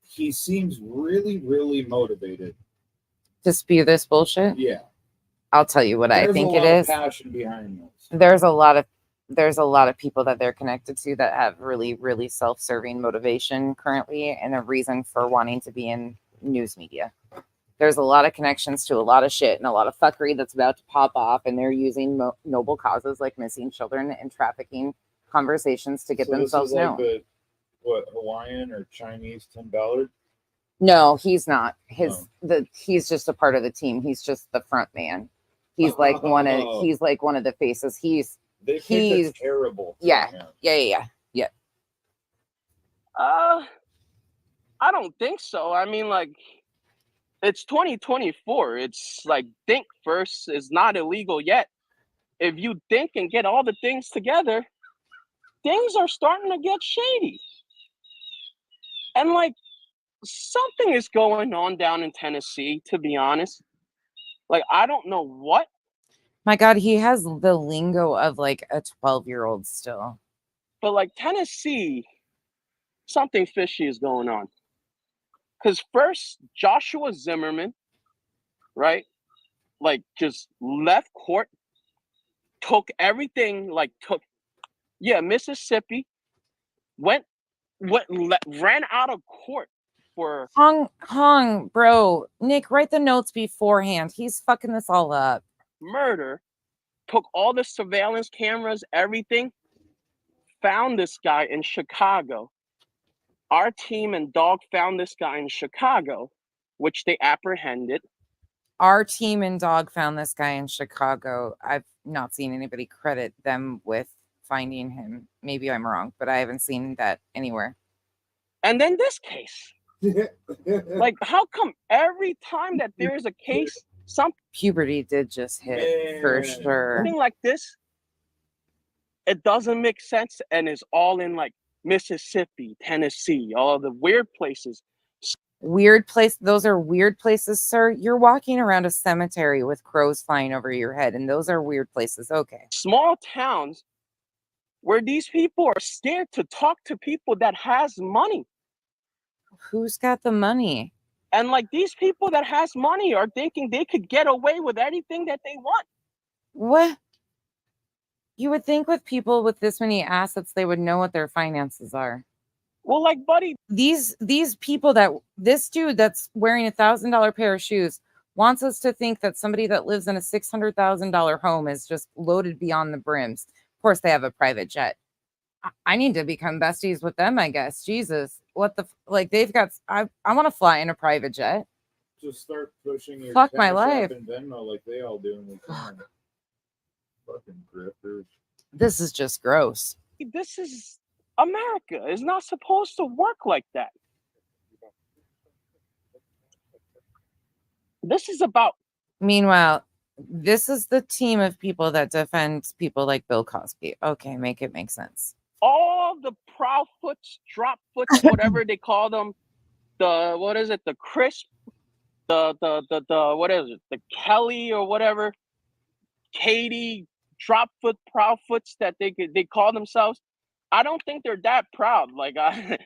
B: he seems really, really motivated
A: To spew this bullshit?
B: Yeah.
A: I'll tell you what I think it is.
B: There's a lot of passion behind this.
A: There's a lot of people that they're connected to that have really, really self-serving motivation currently and a reason for wanting to be in news media. There's a lot of connections to a lot of shit and a lot of fuckery that's about to pop off, and they're using noble causes like missing children and trafficking conversations to get themselves known.
B: What, Hawaiian or Chinese Tim Ballard?
A: No, he's not. He's just a part of the team. He's just the front man. He's like one of the faces. He's
B: terrible.
A: Yeah.
C: I don't think so. I mean, like, it's 2024. It's like, think first is not illegal yet. If you think and get all the things together, things are starting to get shady. And like, something is going on down in Tennessee, to be honest. Like, I don't know what.
A: My God, he has the lingo of like a 12-year-old still.
C: But like, Tennessee, something fishy is going on. Because first, Joshua Zimmerman, right? Like, just left court, took everything, Mississippi, ran out of court for
A: Hong, bro. Nick, write the notes beforehand. He's fucking this all up.
C: Murder, took all the surveillance cameras, everything, found this guy in Chicago. Our team and dog found this guy in Chicago, which they apprehended.
A: Our team and dog found this guy in Chicago. I've not seen anybody credit them with finding him. Maybe I'm wrong, but I haven't seen that anywhere.
C: And then this case. Like, how come every time that there is a case, some
A: puberty did just hit for sure.
C: Something like this, it doesn't make sense, and is all in like Mississippi, Tennessee, all the weird places.
A: Those are weird places, sir. You're walking around a cemetery with crows flying over your head, and those are weird places. Okay.
C: Small towns where these people are scared to talk to people that has money.
A: Who's got the money?
C: And like, these people that has money are thinking they could get away with anything that they want.
A: What? You would think with people with this many assets, they would know what their finances are.
C: Well, like, buddy,
A: These people that this dude that's wearing $1,000 pair of shoes wants us to think that somebody that lives in a $600,000 home is just loaded beyond the brims. Of course, they have a private jet. I need to become besties with them, I guess. Jesus, what the like? They've got. I want to fly in a private jet.
B: Just start pushing your
A: Fuck my
B: Cash
A: life.
B: App and Venmo like they all do in the town. Fucking grifters.
A: This is just gross.
C: this is America. It's not supposed to work like that. This is about.
A: Meanwhile, this is the team of people that defend people like Bill Cosby. Okay, make it make sense.
C: All the proud foots, drop foots, whatever they call them, the what is it, the crisp, the what is it, the Kelly or whatever, Katie, drop foot, proud foots that they call themselves. I don't think they're that proud. Like I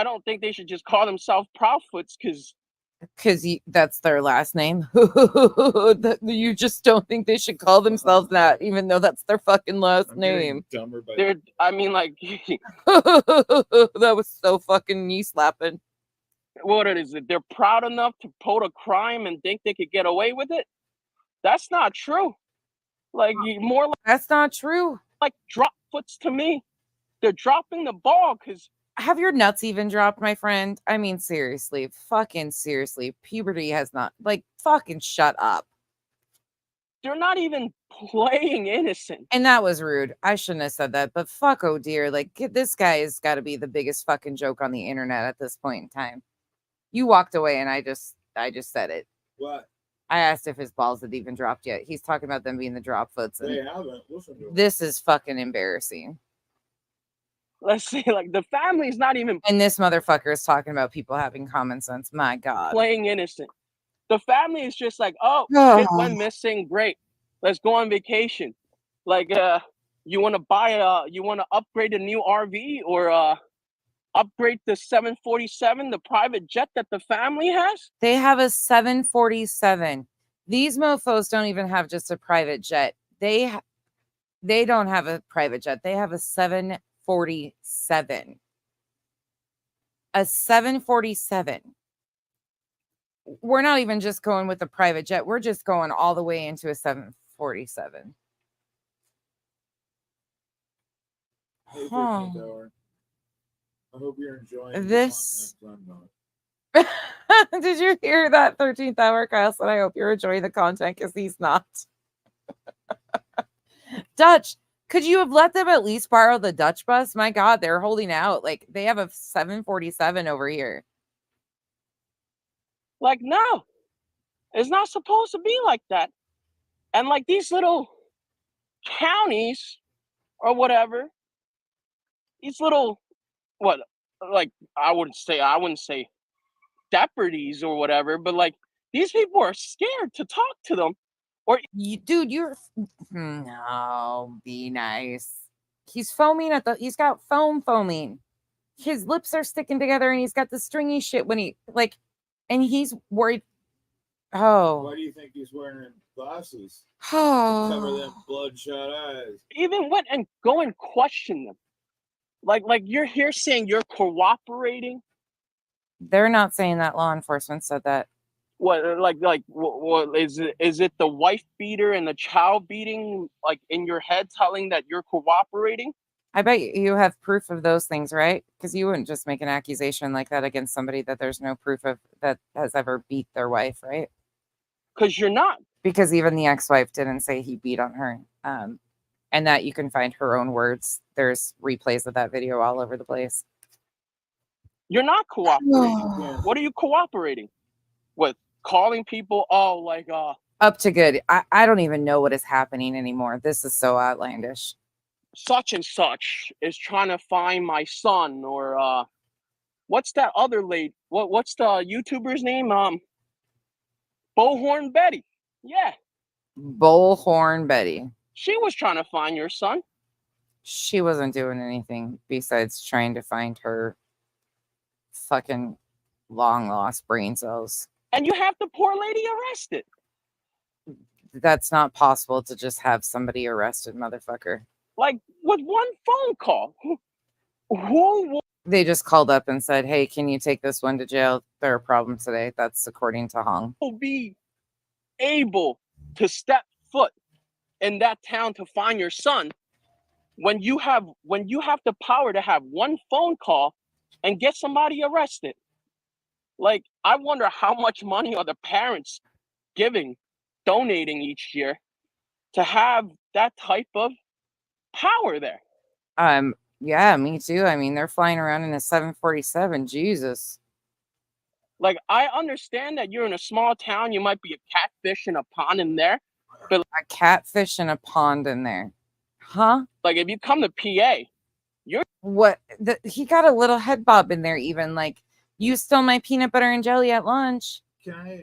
C: don't think they should just call themselves proud foots because
A: that's their last name. You just don't think they should call themselves that, even though that's their fucking last name.
C: They're. I mean, like,
A: that was so fucking knee slapping.
C: What is it? They're proud enough to pull a crime and think they could get away with it. That's not true. Like more like
A: that's not true.
C: Like drop foots to me. They're dropping the ball because.
A: Have your nuts even dropped, my friend? I mean, seriously, fucking seriously. Puberty has not, like, fucking shut up.
C: They're not even playing innocent.
A: And that was rude. I shouldn't have said that, but fuck, oh dear. Like, this guy has got to be the biggest fucking joke on the internet at this point in time. You walked away and I just said it.
B: What?
A: I asked if his balls had even dropped yet. He's talking about them being the drop foots.
B: They haven't. Listen to
A: this is fucking embarrassing.
C: Let's see, like the family's not even.
A: And this motherfucker is talking about people having common sense. My God.
C: Playing innocent. The family is just like, oh, kid went missing. Great. Let's go on vacation. Like, you want to you want to upgrade a new RV or upgrade the 747, the private jet that the family has?
A: They have a 747. These mofos don't even have just a private jet. They don't have a private jet. They have a 747. A 747. We're not even just going with the private jet. We're just going all the way into a 747.
B: Hey, 13th hour. I hope you're enjoying
A: this. Did you hear that 13th hour, Kyle? And I hope you're enjoying the content because he's not. Dutch, could you have let them at least borrow the Dutch bus? My God, they're holding out. Like, they have a 747 over here.
C: Like, no, it's not supposed to be like that. And like these little counties or whatever, these little, what, like, I wouldn't say deputies or whatever, but like these people are scared to talk to them. Or
A: dude, you're no, be nice. He's foaming he's got foaming. His lips are sticking together and he's got the stringy shit when he like, and he's worried. Oh,
B: why do you think he's wearing glasses?
A: Oh,
B: to cover them bloodshot eyes.
C: Even went and go and question them. Like you're here saying you're cooperating.
A: They're not saying that. Law enforcement said that.
C: What what is it? Is it the wife beater and the child beating like in your head telling that you're cooperating?
A: I bet you have proof of those things, right? Because you wouldn't just make an accusation like that against somebody that there's no proof of that has ever beat their wife, right?
C: Because you're not.
A: Because even the ex-wife didn't say he beat on her. And that you can find her own words. There's replays of that video all over the place.
C: You're not cooperating. What are you cooperating with? Calling people,
A: up to good. I don't even know what is happening anymore. This is so outlandish.
C: Such and such is trying to find my son, or what's that other lady? What's the YouTuber's name? Bullhorn Betty. Yeah.
A: Bullhorn Betty.
C: She was trying to find your son.
A: She wasn't doing anything besides trying to find her fucking long lost brain cells.
C: And you have the poor lady arrested.
A: That's not possible to just have somebody arrested, motherfucker.
C: Like with one phone call. Who
A: They just called up and said, hey, can you take this one to jail? There are problems today. That's according to Hong.
C: will be able to step foot in that town to find your son when you have the power to have one phone call and get somebody arrested? Like, I wonder how much money are the parents donating each year to have that type of power there.
A: Yeah, me too. I mean, they're flying around in a 747. Jesus.
C: Like, I understand that you're in a small town, you might be a catfish in a pond in there, but
A: A catfish in a pond in there. Huh?
C: like if you come to PA,
A: What? He got a little head bob in there, even like, you stole my peanut butter and jelly at lunch.
B: Can I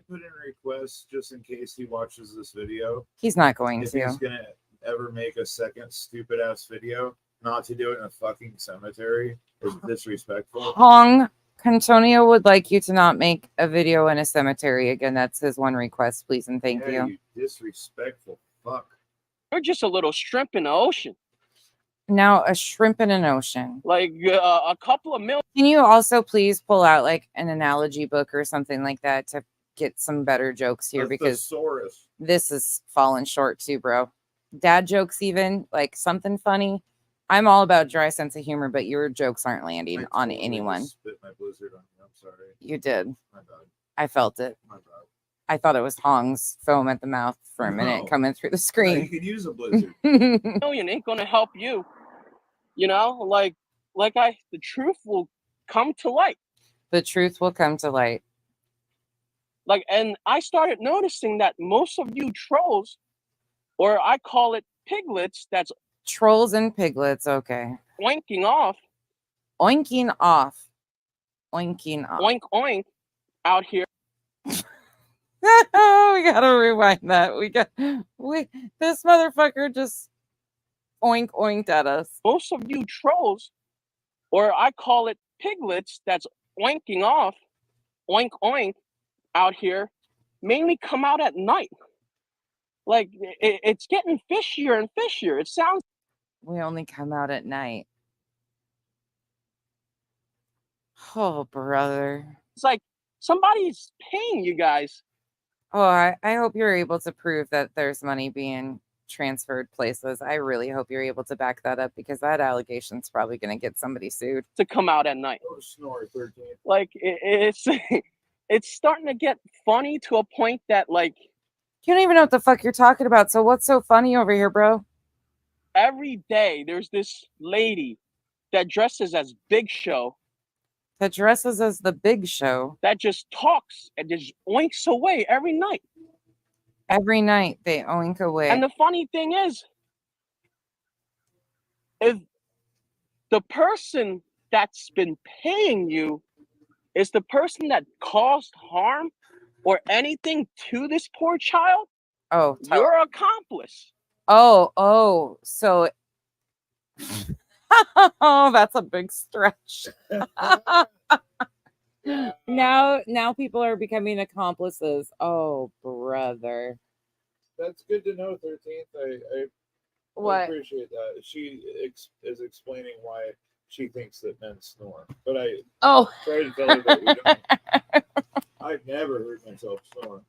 B: put in a request just in case he watches this video?
A: He's not going
B: If
A: to.
B: he's gonna ever make a second stupid ass video, not to do it in a fucking cemetery is disrespectful.
A: Hong Cantonio would like you to not make a video in a cemetery again. That's his one request, please and thank
B: Yeah,
A: you.
B: you disrespectful fuck.
C: you're just a little shrimp in the ocean.
A: Now, a shrimp in an ocean.
C: Like a couple of million.
A: Can you also please pull out like an analogy book or something like that to get some better jokes here,
B: A
A: because
B: thesaurus.
A: this is falling short too, bro. Dad jokes, even like something funny. I'm all about dry sense of humor, but your jokes aren't landing
B: I
A: on
B: totally
A: anyone.
B: just spit my blizzard on you. I'm sorry.
A: You did.
B: My bad.
A: I felt it.
B: My bad.
A: I thought it was Hong's foam at the mouth for a minute
B: No.
A: coming through the
B: Yeah, you
A: screen.
B: could use a blizzard.
C: Million ain't gonna help you. You know, like the truth will come to light.
A: The truth will come to light.
C: Like, and I started noticing that most of you trolls, or I call it piglets, that's
A: Trolls and piglets. Okay.
C: oinking off,
A: Oinking off. Oinking off.
C: oink oink, out here.
A: We gotta rewind that. This motherfucker just oinked at us.
C: Most of you trolls, or I call it piglets, that's oinking off, oink oink, out here, mainly come out at night. Like it's getting fishier and fishier. It sounds.
A: We only come out at night. Oh, brother.
C: It's like somebody's paying you guys.
A: Oh, I hope you're able to prove that there's money being transferred places. I really hope you're able to back that up, because that allegation's probably going to get somebody sued.
C: To come out at night.
B: Oh, snore 13.
C: Like it's it's starting to get funny to a point that like
A: You don't even know what the fuck you're talking about. So what's so funny over here, bro?
C: every day there's this lady that dresses as Big Show
A: That dresses as the Big Show.
C: that just talks and just oinks away every night.
A: Every night they oink away.
C: And the funny thing is, if the person that's been paying you is the person that caused harm or anything to this poor child,
A: Oh,
C: you're an accomplice.
A: oh, so oh, that's a big stretch. Now people are becoming accomplices. Oh, brother.
B: That's good to know, 13th. I
A: What?
B: appreciate that. She is explaining why she thinks that men snore. But I
A: Oh,
B: try to tell her that we don't. I've never heard myself snore.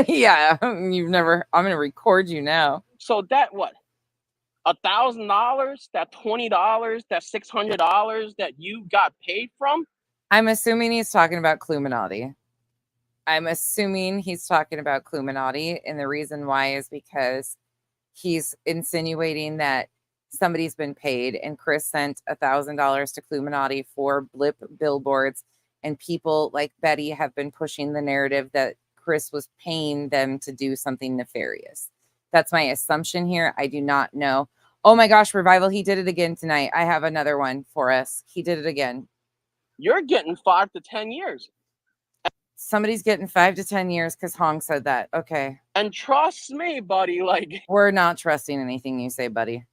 A: yeah, you've never. I'm gonna record you now.
C: So that what? $1,000, that $20, that $600 that you got paid from?
A: I'm assuming he's talking about Cluminati. I'm assuming he's talking about Cluminati, and the reason why is because he's insinuating that somebody's been paid, and Chris sent $1,000 to Cluminati for blip billboards, and people like Betty have been pushing the narrative that Chris was paying them to do something nefarious. That's my assumption here. I do not know. Oh my gosh, Revival, he did it again tonight. I have another one for us. He did it again.
C: You're getting 5 to 10 years.
A: Somebody's getting 5 to 10 years because Hong said that. Okay.
C: And trust me, buddy, like
A: We're not trusting anything you say, buddy.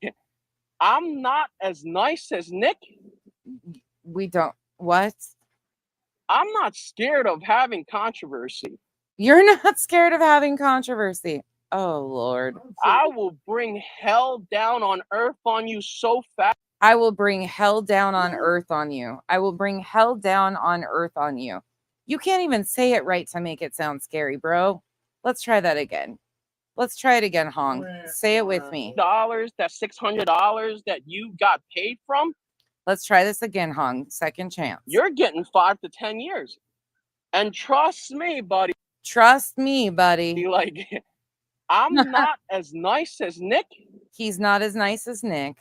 C: I'm not as nice as Nick.
A: We don't. What?
C: I'm not scared of having controversy.
A: You're not scared of having controversy. Oh, Lord.
C: I will bring hell down on earth on you so fast.
A: I will bring hell down on earth on you. I will bring hell down on earth on you. You can't even say it right to make it sound scary, bro. Let's try that again. Let's try it again, Hong. Say it with me.
C: That $600 that you got paid from.
A: Let's try this again, Hong. Second chance.
C: You're getting 5 to 10 years. And trust me, buddy.
A: Trust me, buddy.
C: Like, I'm not as nice as Nick.
A: He's not as nice as Nick.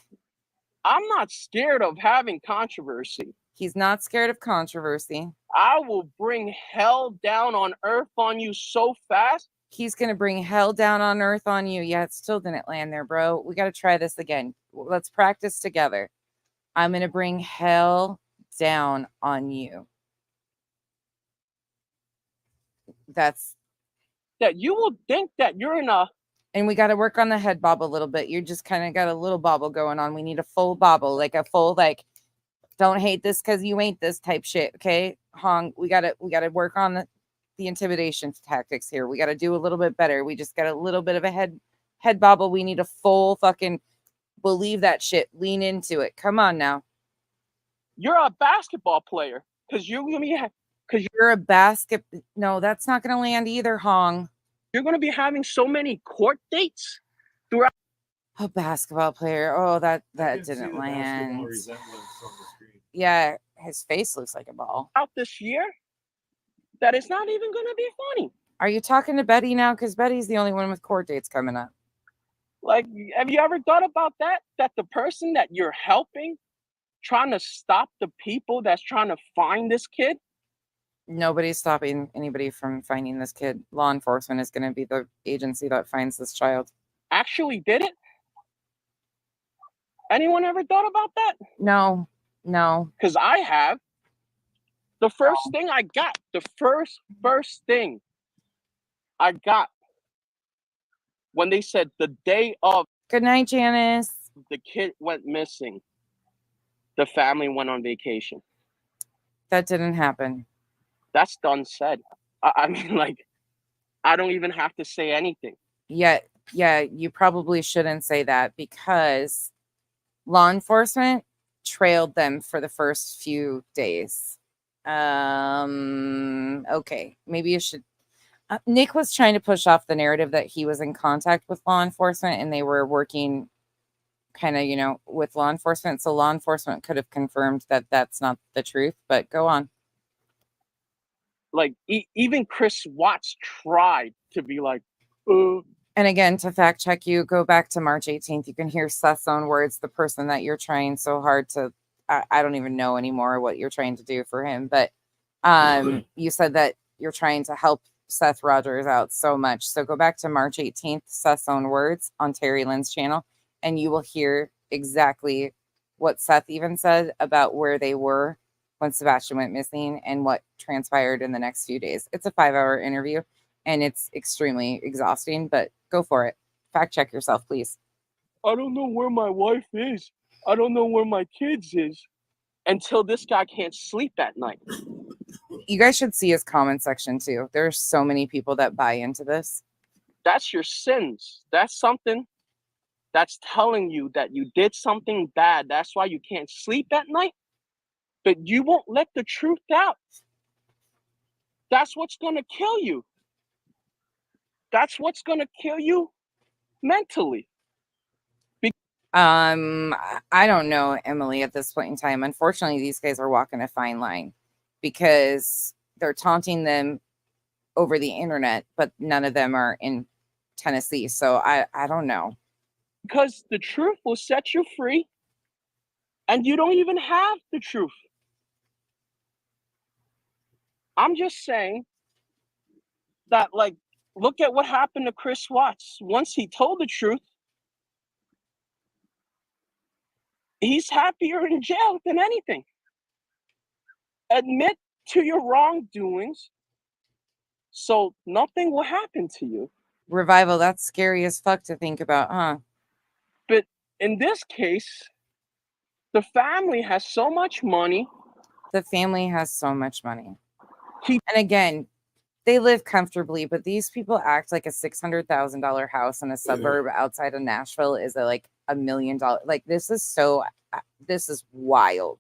C: I'm not scared of having controversy.
A: He's not scared of controversy.
C: I will bring hell down on earth on you so fast.
A: He's going to bring hell down on earth on you. Yeah, it still didn't land there, bro. We got to try this again. Let's practice together. I'm going to bring hell down on you. That's
C: that you will think that you're in a.
A: And we got to work on the head bob a little bit. You just kind of got a little bobble going on. We need a full bobble, like a full, like, don't hate this because you ain't this type shit. Okay, Hong, we gotta work on the intimidation tactics here. We got to do a little bit better. We just got a little bit of a head bobble. We need a full fucking believe that shit. Lean into it. Come on now.
C: You're a basketball player because you're gonna be
A: because you're a basket. No, that's not gonna land either, Hong.
C: You're gonna be having so many court dates throughout.
A: A basketball player. Oh, that didn't land. Yeah, his face looks like a ball.
C: Out this year, that it's not even gonna be funny.
A: Are you talking to Betty now? Because Betty's the only one with court dates coming up.
C: Like, have you ever thought about that? That the person that you're helping, trying to stop the people that's trying to find this kid.
A: Nobody's stopping anybody from finding this kid. Law enforcement is going to be the agency that finds this child.
C: Actually did it? Anyone ever thought about that?
A: No.
C: Because I have. The first thing I got, the first thing I got when they said the day of.
A: Good night, Janice.
C: The kid went missing. The family went on vacation.
A: That didn't happen.
C: That's done said. I mean, like, I don't even have to say anything.
A: Yeah, you probably shouldn't say that because law enforcement trailed them for the first few days. Okay, maybe you should. Nick was trying to push off the narrative that he was in contact with law enforcement and they were working kind of, with law enforcement. So law enforcement could have confirmed that that's not the truth, but go on.
C: Like, even Chris Watts tried to be like,
A: And again, to fact check you, go back to March 18th. You can hear Seth's own words, the person that you're trying so hard to, I don't even know anymore what you're trying to do for him. But you said that you're trying to help Seth Rogers out so much. So go back to March 18th, Seth's own words on Terry Lynn's channel, and you will hear exactly what Seth even said about where they were when Sebastian went missing and what transpired in the next few days. It's a 5-hour interview and it's extremely exhausting, but go for it. Fact check yourself, please.
C: I don't know where my wife is. I don't know where my kids is until this guy can't sleep at night.
A: You guys should see his comment section too. There's so many people that buy into this.
C: That's your sins. That's something that's telling you that you did something bad. That's why you can't sleep at night. But you won't let the truth out. That's what's going to kill you. That's what's going to kill you mentally.
A: I don't know, Emily, at this point in time. Unfortunately, these guys are walking a fine line because they're taunting them over the internet, but none of them are in Tennessee. So I don't know.
C: Because the truth will set you free and you don't even have the truth. I'm just saying that, like, look at what happened to Chris Watts. Once he told the truth, he's happier in jail than anything. Admit to your wrongdoings so nothing will happen to you.
A: Revival, that's scary as fuck to think about, huh?
C: But in this case, the family has so much money.
A: The family has so much money. And again, They live comfortably, but these people act like a $600,000 house in a suburb outside of Nashville is like $1 million. Like, this is wild.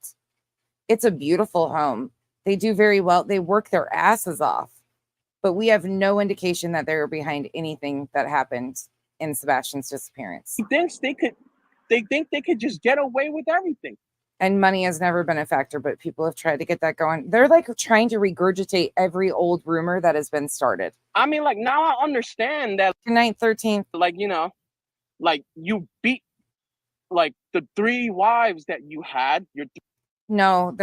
A: It's a beautiful home. They do very well. They work their asses off, but we have no indication that they're behind anything that happened in Sebastian's disappearance.
C: They think they could just get away with everything.
A: And money has never been a factor, but people have tried to get that going. They're like trying to regurgitate every old rumor that has been started.
C: I mean, like, now I understand that.
A: Good night, 13th.
C: Like, you know, like, you beat like the 3 wives that you had.
A: No,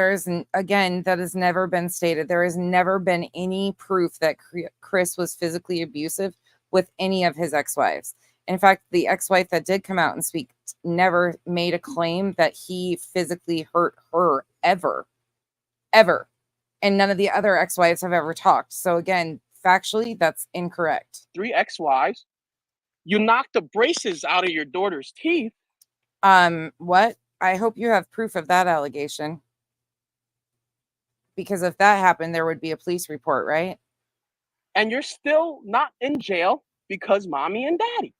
A: again, that has never been stated. There has never been any proof that Chris was physically abusive with any of his ex-wives. In fact, the ex-wife that did come out and speak never made a claim that he physically hurt her ever. And none of the other ex-wives have ever talked. So again, factually, that's incorrect.
C: 3 ex-wives. You knocked the braces out of your daughter's teeth.
A: What? I hope you have proof of that allegation. Because if that happened, there would be a police report, right?
C: And you're still not in jail because mommy and daddy.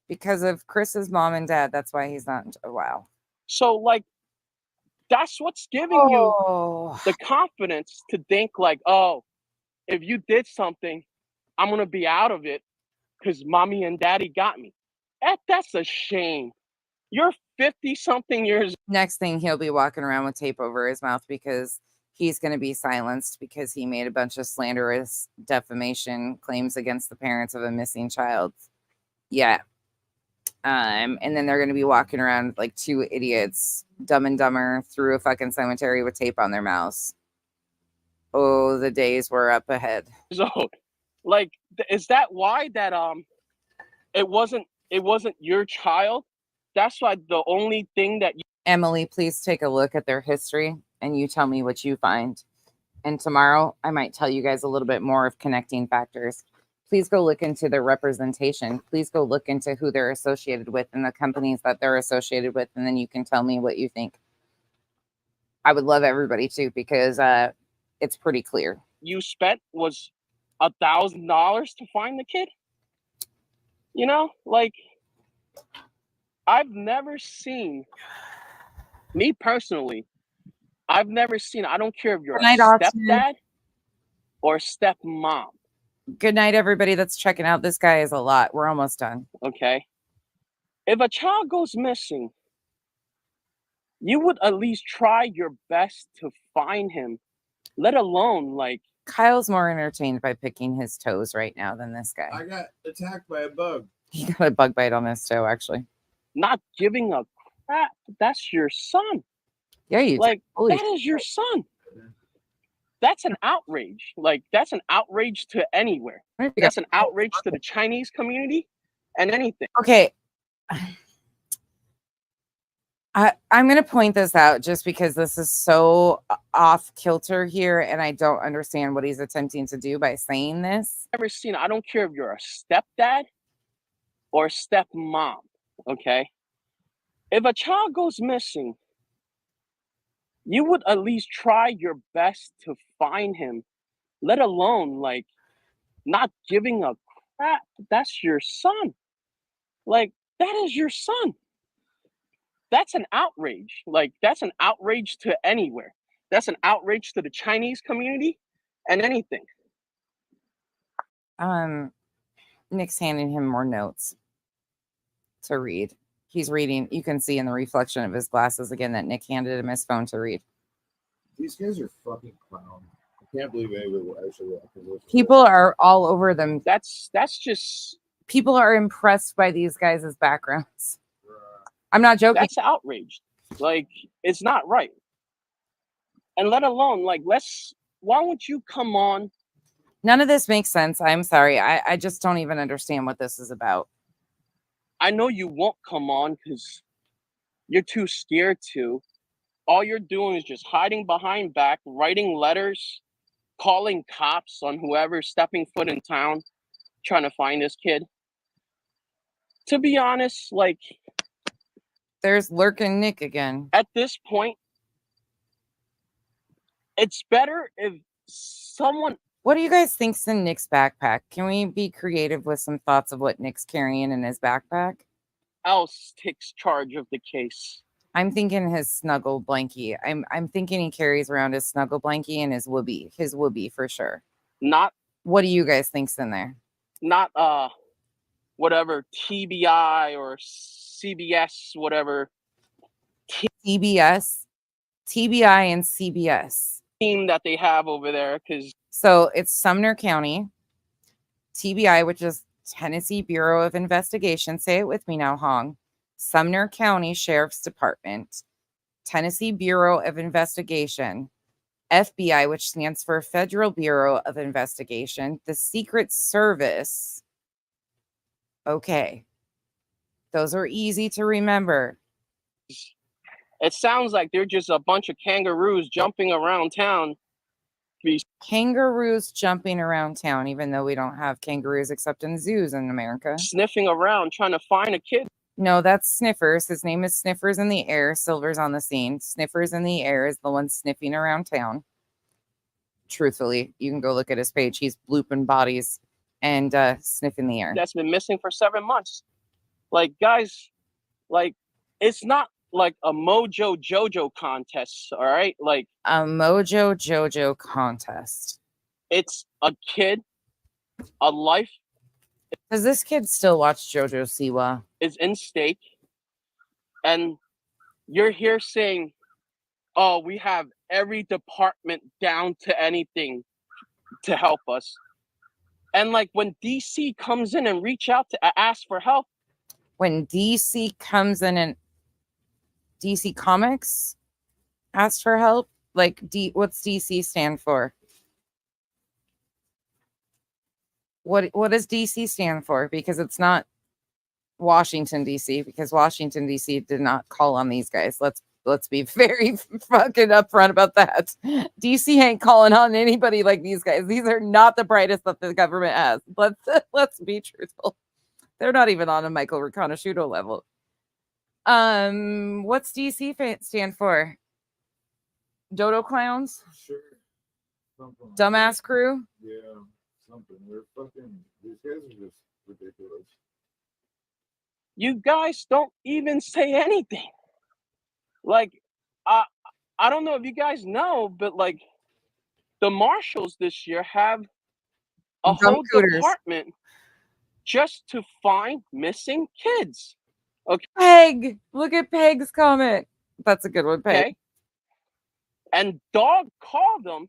A: Because of Chris's mom and dad. That's why he's not. Wow.
C: So, like, that's what's giving you the confidence to think, like, oh, if you did something, I'm going to be out of it because mommy and daddy got me. That's a shame. You're 50-something years.
A: Next thing, he'll be walking around with tape over his mouth because he's going to be silenced because he made a bunch of slanderous defamation claims against the parents of a missing child. Yeah. And then they're going to be walking around like 2 idiots, Dumb and Dumber, through a fucking cemetery with tape on their mouths. Oh, the days were up ahead.
C: So, like, is that why that it wasn't your child? That's why the only thing that
A: Emily, please take a look at their history and you tell me what you find. And tomorrow I might tell you guys a little bit more of connecting factors. Please go look into their representation. Please go look into who they're associated with and the companies that they're associated with. And then you can tell me what you think. I would love everybody to, because it's pretty clear.
C: You spent was $1,000 to find the kid. You know, like, I've never seen, me personally, I've never seen, I don't care if you're a stepdad or stepmom.
A: Good night, everybody that's checking out. This guy is a lot. We're almost done.
C: Okay. If a child goes missing, you would at least try your best to find him, let alone, like...
A: Kyle's more entertained by picking his toes right now than this guy.
B: I got attacked by a bug.
A: He got a bug bite on his toe, actually.
C: Not giving a crap. That's your son.
A: Yeah, you
C: like, that is your son. That's an outrage. Like, that's an outrage to anywhere. That's an outrage to the Chinese community and anything.
A: Okay. I'm going to point this out just because this is so off kilter here and I don't understand what he's attempting to do by saying this.
C: I've never seen, I don't care if you're a stepdad or a stepmom, okay? If a child goes missing, you would at least try your best to find him, let alone, like, not giving a crap. That's your son. Like, that is your son. That's an outrage. Like, that's an outrage to anywhere. That's an outrage to the Chinese community and anything.
A: Nick's handing him more notes to read. He's reading. You can see in the reflection of his glasses again that Nick handed him his phone to read.
B: These guys are fucking clowns. I can't believe anybody will actually.
A: People are all over them.
C: That's just.
A: People are impressed by these guys' backgrounds. I'm not joking.
C: That's outrage. Like, it's not right. And let alone, like, why don't you come on?
A: None of this makes sense. I'm sorry. I just don't even understand what this is about.
C: I know you won't come on because you're too scared to. All you're doing is just hiding behind back, writing letters, calling cops on whoever's stepping foot in town, trying to find this kid. To be honest, like...
A: There's lurking Nick again.
C: At this point, it's better if someone
A: What do you guys think's in Nick's backpack? Can we be creative with some thoughts of what Nick's carrying in his backpack?
C: Else takes charge of the case.
A: I'm thinking his snuggle blankie. I'm thinking he carries around his snuggle blankie and his whoopee for sure.
C: Not
A: What do you guys think's in there?
C: not whatever TBI or CBS, whatever
A: TBI and CBS.
C: team that they have over there, because
A: So it's Sumner County, TBI, which is Tennessee Bureau of Investigation. Say it with me now, Hong. Sumner County Sheriff's Department, Tennessee Bureau of Investigation, FBI, which stands for Federal Bureau of Investigation, the Secret Service. Okay. Those are easy to remember.
C: it sounds like they're just a bunch of kangaroos jumping around town.
A: Kangaroos jumping around town, even though we don't have kangaroos except in zoos in America.
C: Sniffing around trying to find a kid.
A: No, that's Sniffers. His name is Sniffers in the Air. Silver's on the scene. Sniffers in the Air is the one sniffing around town. Truthfully, you can go look at his page. He's blooping bodies and sniffing the air.
C: That's been missing for 7 months. Like, guys, like, it's not like a Mojo Jojo contest, all right? Like
A: a Mojo Jojo contest.
C: It's a kid, a life.
A: Does this kid still watch JoJo Siwa?
C: Is in stake, and you're here saying, "Oh, we have every department down to anything to help us." And like when DC comes in and reach out to ask for help,
A: when DC comes in and DC Comics asks for help, like what's DC stand for? What does DC stand for? Because it's not Washington DC, because Washington DC did not call on these guys. Let's be very fucking upfront about that. DC ain't calling on anybody like these guys. These are not the brightest that the government has. Let's be truthful. They're not even on a Michael Riconosciuto level. What's DC stand for? Dodo clowns?
B: Sure. Something like
A: Dumbass
B: that.
A: crew?
B: Yeah, something. They're fucking, these guys are just ridiculous.
C: You guys don't even say anything. Like, I don't know if you guys know, but like the marshals this year have a whole department just to find missing kids. Okay.
A: Peg, look at Peg's comment. That's a good one, Peg.
C: Okay. And Dog called them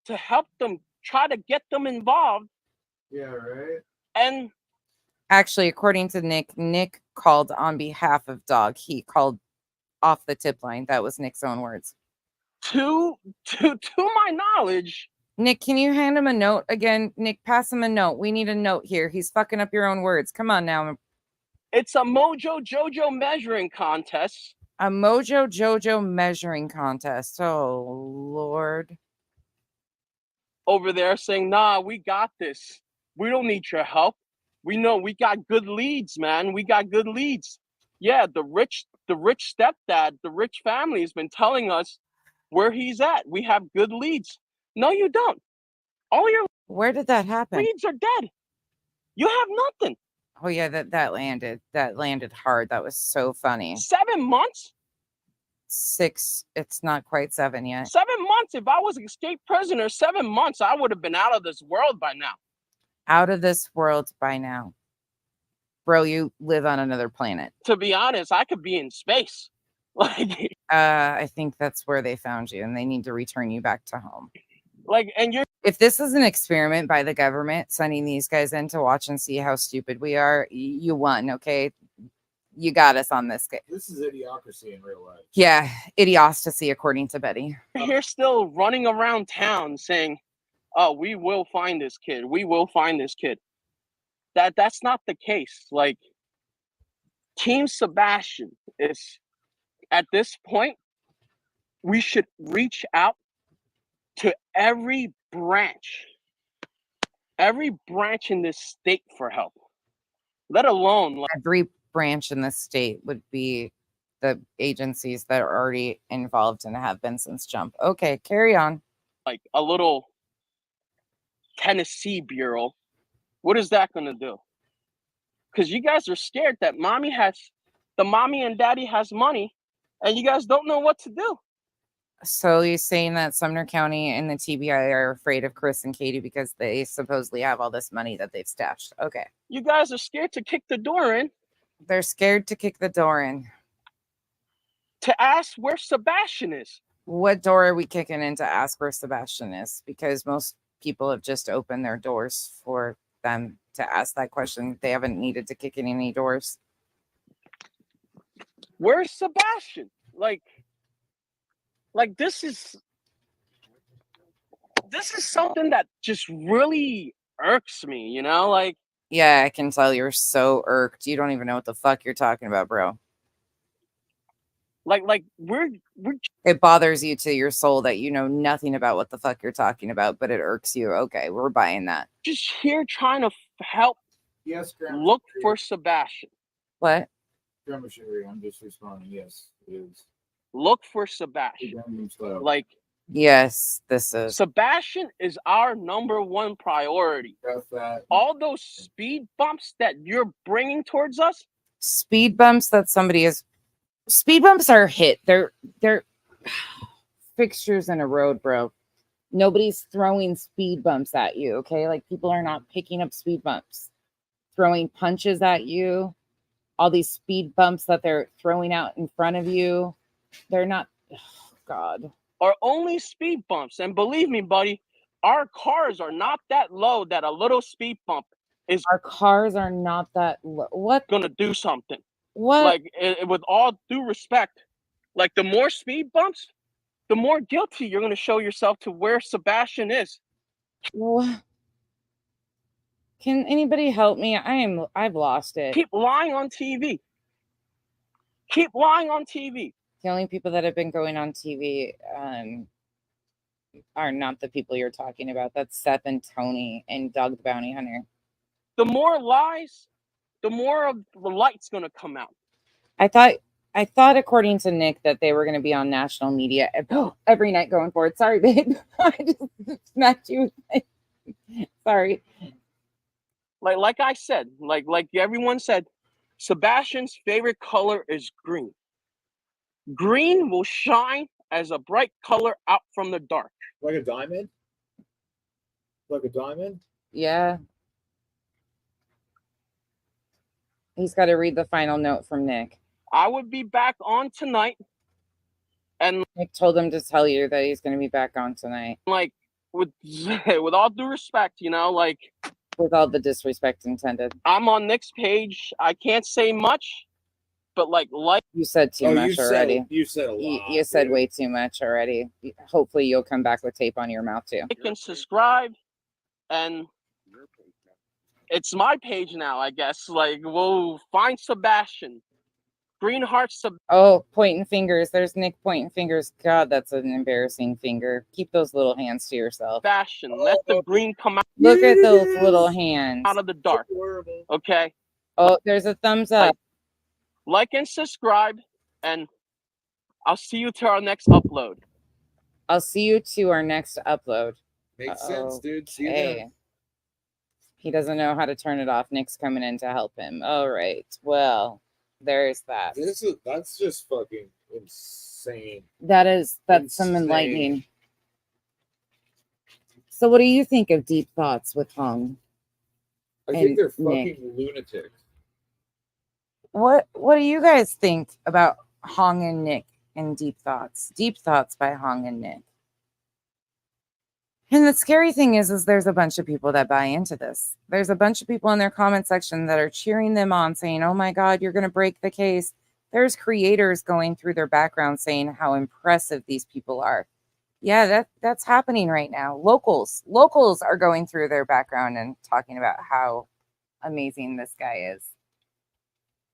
C: to help them try to get them involved.
B: Yeah, right.
C: And
A: actually, according to Nick called on behalf of Dog. He called off the tip line. That was Nick's own words.
C: To my knowledge.
A: Nick, can you hand him a note again? Nick, pass him a note. We need a note here. He's fucking up your own words. Come on now.
C: It's a Mojo Jojo measuring contest.
A: A Mojo Jojo measuring contest. Oh, Lord.
C: Over there saying, nah, we got this. We don't need your help. We know we got good leads, man. We got good leads. Yeah, the rich stepdad, the rich family has been telling us where he's at. We have good leads. No, you don't. All your
A: where did that happen?
C: Leads are dead. You have nothing.
A: Oh yeah, that landed hard. That was so funny.
C: 7 months?
A: 6. It's not quite 7 yet.
C: 7 months. If I was an escaped prisoner, 7 months, I would have been out of this world by now.
A: Out of this world by now. Bro, you live on another planet.
C: To be honest, I could be in space. Like,
A: I think that's where they found you, and they need to return you back to home.
C: Like, and
A: if this is an experiment by the government sending these guys in to watch and see how stupid we are, you won. Okay, you got us on this.
B: This is idiocracy in real life.
A: Yeah, idiocracy, according to Betty.
C: You're still running around town saying, "Oh, we will find this kid. We will find this kid." That's not the case. Like, Team Sebastian is, at this point, we should reach out to every branch in this state for help, let alone like
A: every branch in the state would be the agencies that are already involved and have been since jump. Okay, carry on.
C: Like a little Tennessee Bureau, what is that going to do? Because you guys are scared that the mommy and daddy has money, and you guys don't know what to do.
A: So you're saying that Sumner County and the TBI are afraid of Chris and Katie because they supposedly have all this money that they've stashed. Okay.
C: You guys are scared to kick the door in.
A: They're scared to kick the door in.
C: To ask where Sebastian is.
A: What door are we kicking in to ask where Sebastian is? Because most people have just opened their doors for them to ask that question. They haven't needed to kick in any doors.
C: Where's Sebastian? Like this is something that just really irks me, you know? Like,
A: yeah, I can tell you're so irked. You don't even know what the fuck you're talking about, bro.
C: Like we're
A: it bothers you to your soul that you know nothing about what the fuck you're talking about, but it irks you. Okay, we're buying that.
C: just here trying to help.
B: Yes, Grandma.
C: Look for Sebastian.
A: What?
B: Grandma Sherry, I'm just responding. Yes, it is.
C: Look for Sebastian. Like,
A: yes, this is.
C: Sebastian is our number one priority. All those speed bumps that you're bringing towards us.
A: Speed bumps that somebody is. Speed bumps are hit. They're fixtures in a road, bro. Nobody's throwing speed bumps at you, okay? Like, people are not picking up speed bumps, throwing punches at you. All these speed bumps that they're throwing out in front of you, they're not. Oh, God.
C: Are only speed bumps. And believe me, buddy, our cars are not that low that a little speed bump is.
A: Our cars are not that low. What?
C: Gonna do something.
A: What?
C: Like, with all due respect, like, the more speed bumps, the more guilty you're going to show yourself to where Sebastian is.
A: What? Can anybody help me? I've lost it.
C: Keep lying on TV. Keep lying on TV.
A: The only people that have been going on TV are not the people you're talking about. That's Seth and Tony and Doug the Bounty Hunter.
C: The more lies, the more of the light's going to come out.
A: I thought, according to Nick, that they were going to be on national media every night going forward. Sorry, babe. I just smacked you. Sorry.
C: Like I said, like everyone said, Sebastian's favorite color is green. Green will shine as a bright color out from the dark.
B: Like a diamond? Like a diamond?
A: Yeah. He's got to read the final note from Nick.
C: I would be back on tonight. And
A: Nick told him to tell you that he's going to be back on tonight.
C: Like, with all due respect, you know, like,
A: with all the disrespect intended,
C: I'm on Nick's page. I can't say much, but like
A: you said too much already.
B: You said a lot.
A: You said way too much already. Hopefully you'll come back with tape on your mouth too.
C: You can subscribe, and it's my page now, I guess. Like, we'll find Sebastian. Green hearts.
A: Oh, pointing fingers. There's Nick pointing fingers. God, that's an embarrassing finger. Keep those little hands to yourself.
C: Sebastian, let the green come out.
A: Look at those little hands.
C: Out of the dark. Okay.
A: Oh, there's a thumbs up.
C: Like and subscribe, and I'll see you to our next upload.
A: I'll see you to our next upload.
B: Makes sense, dude. See you then.
A: He doesn't know how to turn it off. Nick's coming in to help him. All right. Well, there's that.
B: That's just fucking insane.
A: That's some enlightening. So what do you think of Deep Thoughts with Hong?
B: I think they're fucking lunatics.
A: What do you guys think about Hong and Nick and Deep Thoughts? Deep Thoughts by Hong and Nick. And the scary thing is there's a bunch of people that buy into this. There's a bunch of people in their comment section that are cheering them on, saying, oh my God, you're going to break the case. There's creators going through their background saying how impressive these people are. Yeah, that's happening right now. Locals are going through their background and talking about how amazing this guy is.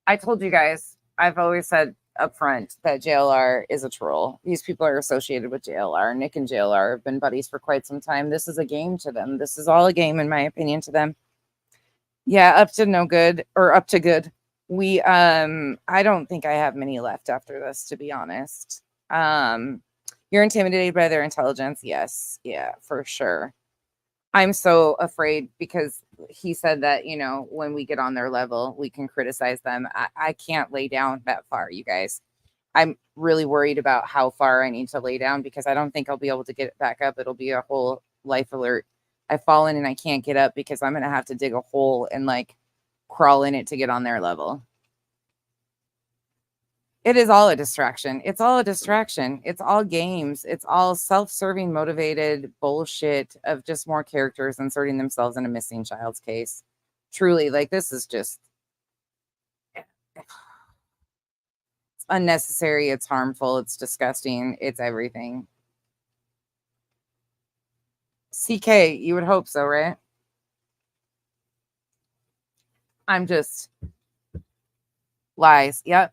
A: I told you guys, I've always said up front that JLR is a troll. These people are associated with JLR. Nick and JLR have been buddies for quite some time. This is a game to them. This is all a game, in my opinion, to them. Yeah, up to no good, or up to good. We I don't think I have many left after this, to be honest. You're intimidated by their intelligence. Yes, yeah, for sure. I'm so afraid because he said that, you know, when we get on their level, we can criticize them. I can't lay down that far, you guys. I'm really worried about how far I need to lay down because I don't think I'll be able to get it back up. It'll be a whole life alert. I've fallen and I can't get up because I'm going to have to dig a hole and like crawl in it to get on their level. It is all a distraction. It's all a distraction. It's all games. It's all self-serving, motivated bullshit of just more characters inserting themselves in a missing child's case. Truly, like this is just it's unnecessary. It's harmful. It's disgusting. It's everything. CK, you would hope so, right? I'm just lies. Yep.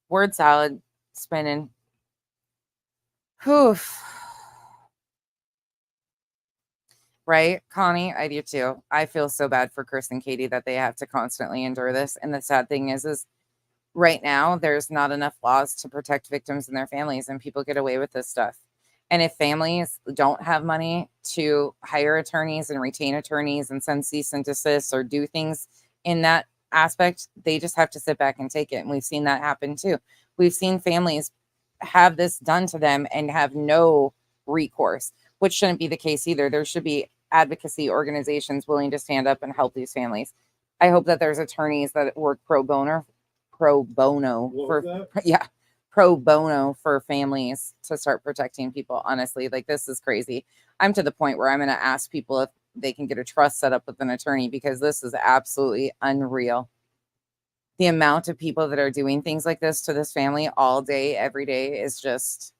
A: Word salad spinning. Whew. Right, Connie? I do too. I feel so bad for Chris and Katie that they have to constantly endure this. And the sad thing is right now there's not enough laws to protect victims and their families, and people get away with this stuff. And if families don't have money to hire attorneys and retain attorneys and send cease and desist or do things in that aspect, they just have to sit back and take it. And we've seen that happen too. We've seen families have this done to them and have no recourse, which shouldn't be the case either. There should be advocacy organizations willing to stand up and help these families. I hope that there's attorneys that work pro bono for yeah, pro bono for families to start protecting people. Honestly, like this is crazy. I'm to the point where I'm going to ask people if they can get a trust set up with an attorney because this is absolutely unreal. The amount of people that are doing things like this to this family all day, every day is just,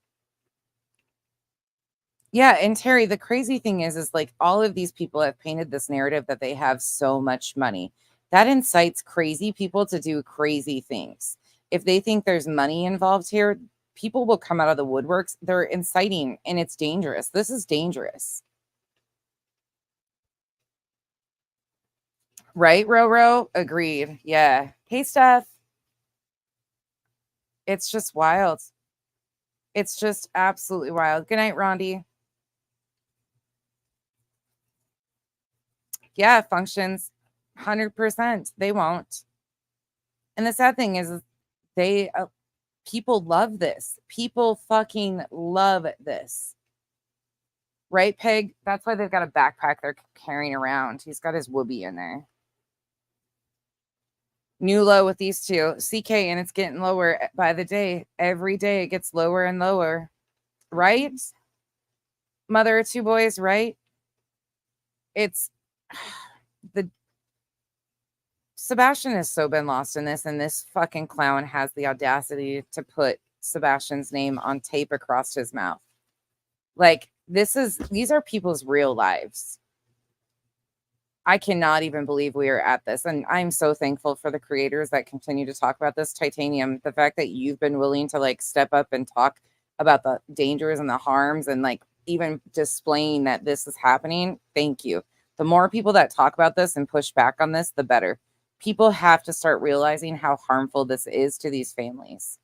A: yeah. And Terry, the crazy thing is like all of these people have painted this narrative that they have so much money. That incites crazy people to do crazy things. If they think there's money involved here, people will come out of the woodworks. They're inciting and it's dangerous. This is dangerous. Right, Roro? Agreed. Yeah. Hey, Steph. It's just wild. It's just absolutely wild. Good night, Rondi. Yeah, functions 100%. They won't. And the sad thing is they people love this. People fucking love this. Right, Peg? That's why they've got a backpack they're carrying around. He's got his whoopee in there. New low with these two. CK, and it's getting lower by the day. Every day it gets lower and lower. Right? Mother of two boys, right? It's the Sebastian has so been lost in this, and this fucking clown has the audacity to put Sebastian's name on tape across his mouth. Like, these are people's real lives. I cannot even believe we are at this. And I'm so thankful for the creators that continue to talk about this. Titanium, the fact that you've been willing to like step up and talk about the dangers and the harms and like even displaying that this is happening. Thank you. The more people that talk about this and push back on this, the better. People have to start realizing how harmful this is to these families.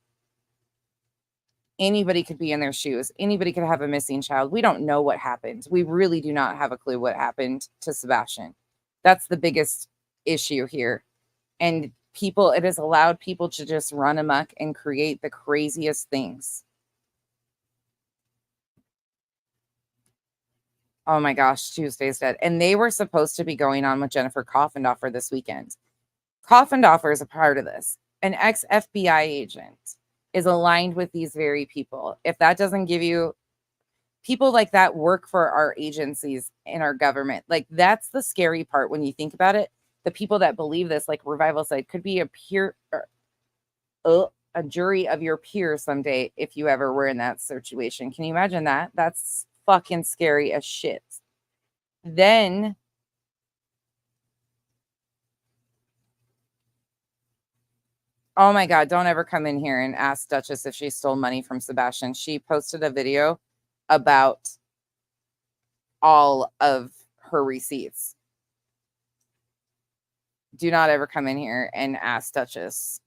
A: Anybody could be in their shoes. Anybody could have a missing child. We don't know what happened. We really do not have a clue what happened to Sebastian. That's the biggest issue here. And it has allowed people to just run amok and create the craziest things. Oh my gosh, Tuesday's dead. And they were supposed to be going on with Jennifer Coffendoffer this weekend. Coffendoffer is a part of this. An ex-FBI agent is aligned with these very people. If that doesn't give you, people like that work for our agencies in our government. Like that's the scary part when you think about it. The people that believe this, like Revival said, could be a jury of your peers someday if you ever were in that situation. Can you imagine that? That's fucking scary as shit. Then oh my God, don't ever come in here and ask Duchess if she stole money from Sebastian. She posted a video about all of her receipts. Do not ever come in here and ask Duchess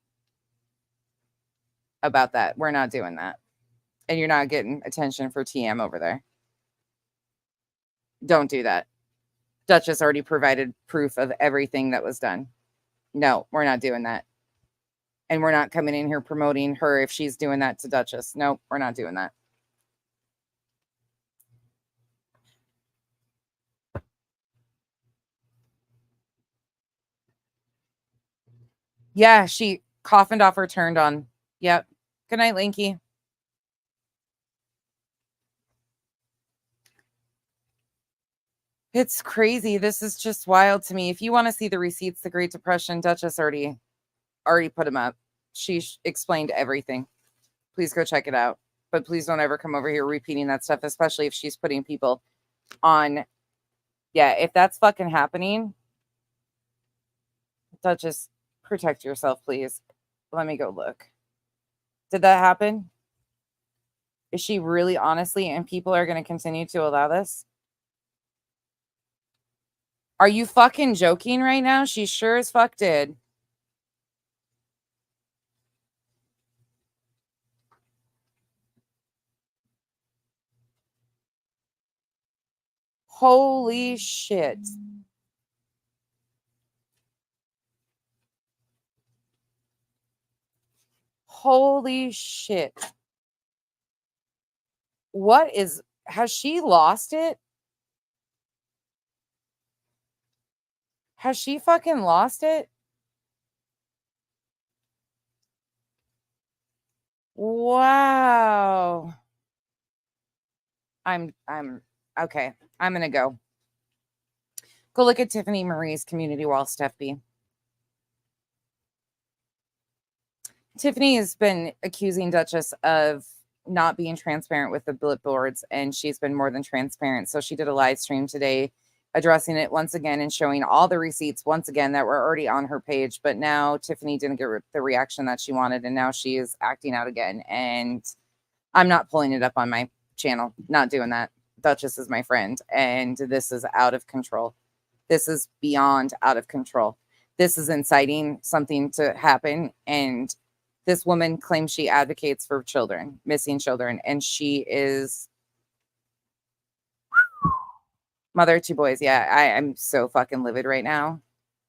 A: about that. We're not doing that. And you're not getting attention for TM over there. Don't do that. Duchess already provided proof of everything that was done. No, we're not doing that. And we're not coming in here promoting her if she's doing that to Duchess. No, we're not doing that. Yeah, she coffined off or turned on. Yep. Good night, Linky. It's crazy. This is just wild to me. If you want to see the receipts, the Great Depression, Duchess already put them up. She explained everything. Please go check it out. But please don't ever come over here repeating that stuff, especially if she's putting people on. Yeah, if that's fucking happening, Duchess, protect yourself, please. Let me go look. Did that happen? Is she really honestly, and people are going to continue to allow this? Are you fucking joking right now? She sure as fuck did. Holy shit. Holy shit. What is, has she lost it? Has she fucking lost it? Wow. I'm okay. I'm gonna go. Go look at Tiffany Marie's community wall, Steph B. Tiffany has been accusing Duchess of not being transparent with the bullet boards, and she's been more than transparent. So she did a live stream today addressing it once again and showing all the receipts once again that were already on her page. But now Tiffany didn't get the reaction that she wanted, and now she is acting out again. And I'm not pulling it up on my channel. Not doing that. Duchess is my friend, and this is out of control. This is beyond out of control. This is inciting something to happen, and this woman claims she advocates for children, missing children, and she is mother of two boys. Yeah, I'm so fucking livid right now.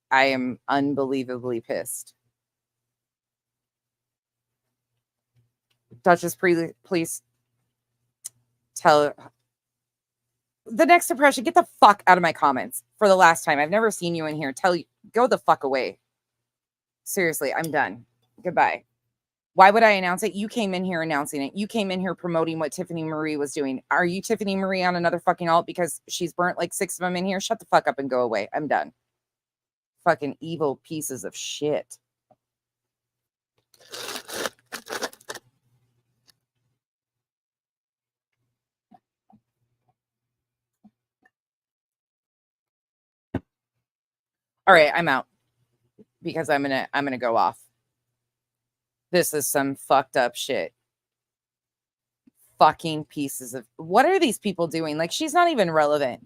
A: I am unbelievably pissed. Duchess, please tell the next depression, get the fuck out of my comments for the last time. I've never seen you in here. Tell you, go the fuck away. Seriously, I'm done. Goodbye. Why would I announce it? You came in here announcing it. You came in here promoting what Tiffany Marie was doing. Are you Tiffany Marie on another fucking alt because she's burnt like 6 of them in here? Shut the fuck up and go away. I'm done. Fucking evil pieces of shit. All right, I'm out because I'm gonna go off. This is some fucked up shit. Fucking pieces of, what are these people doing? Like, she's not even relevant.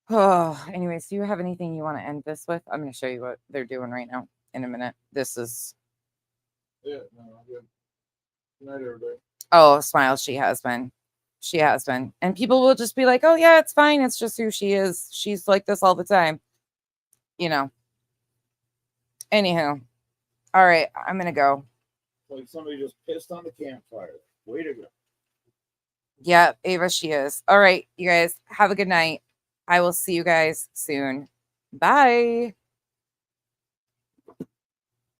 A: Oh, anyways, do you have anything you want to end this with? I'm going to show you what they're doing right now in a minute. This is.
B: Yeah, no, I'm good. Good night, everybody.
A: Oh, smiles. She has been. She has been. And people will just be like, oh, yeah, it's fine. It's just who she is. She's like this all the time. You know. Anywho. All right. I'm going to go.
B: Like somebody just pissed on the campfire. Way to go.
A: Yeah, Ava, she is. All right, you guys, have a good night. I will see you guys soon. Bye.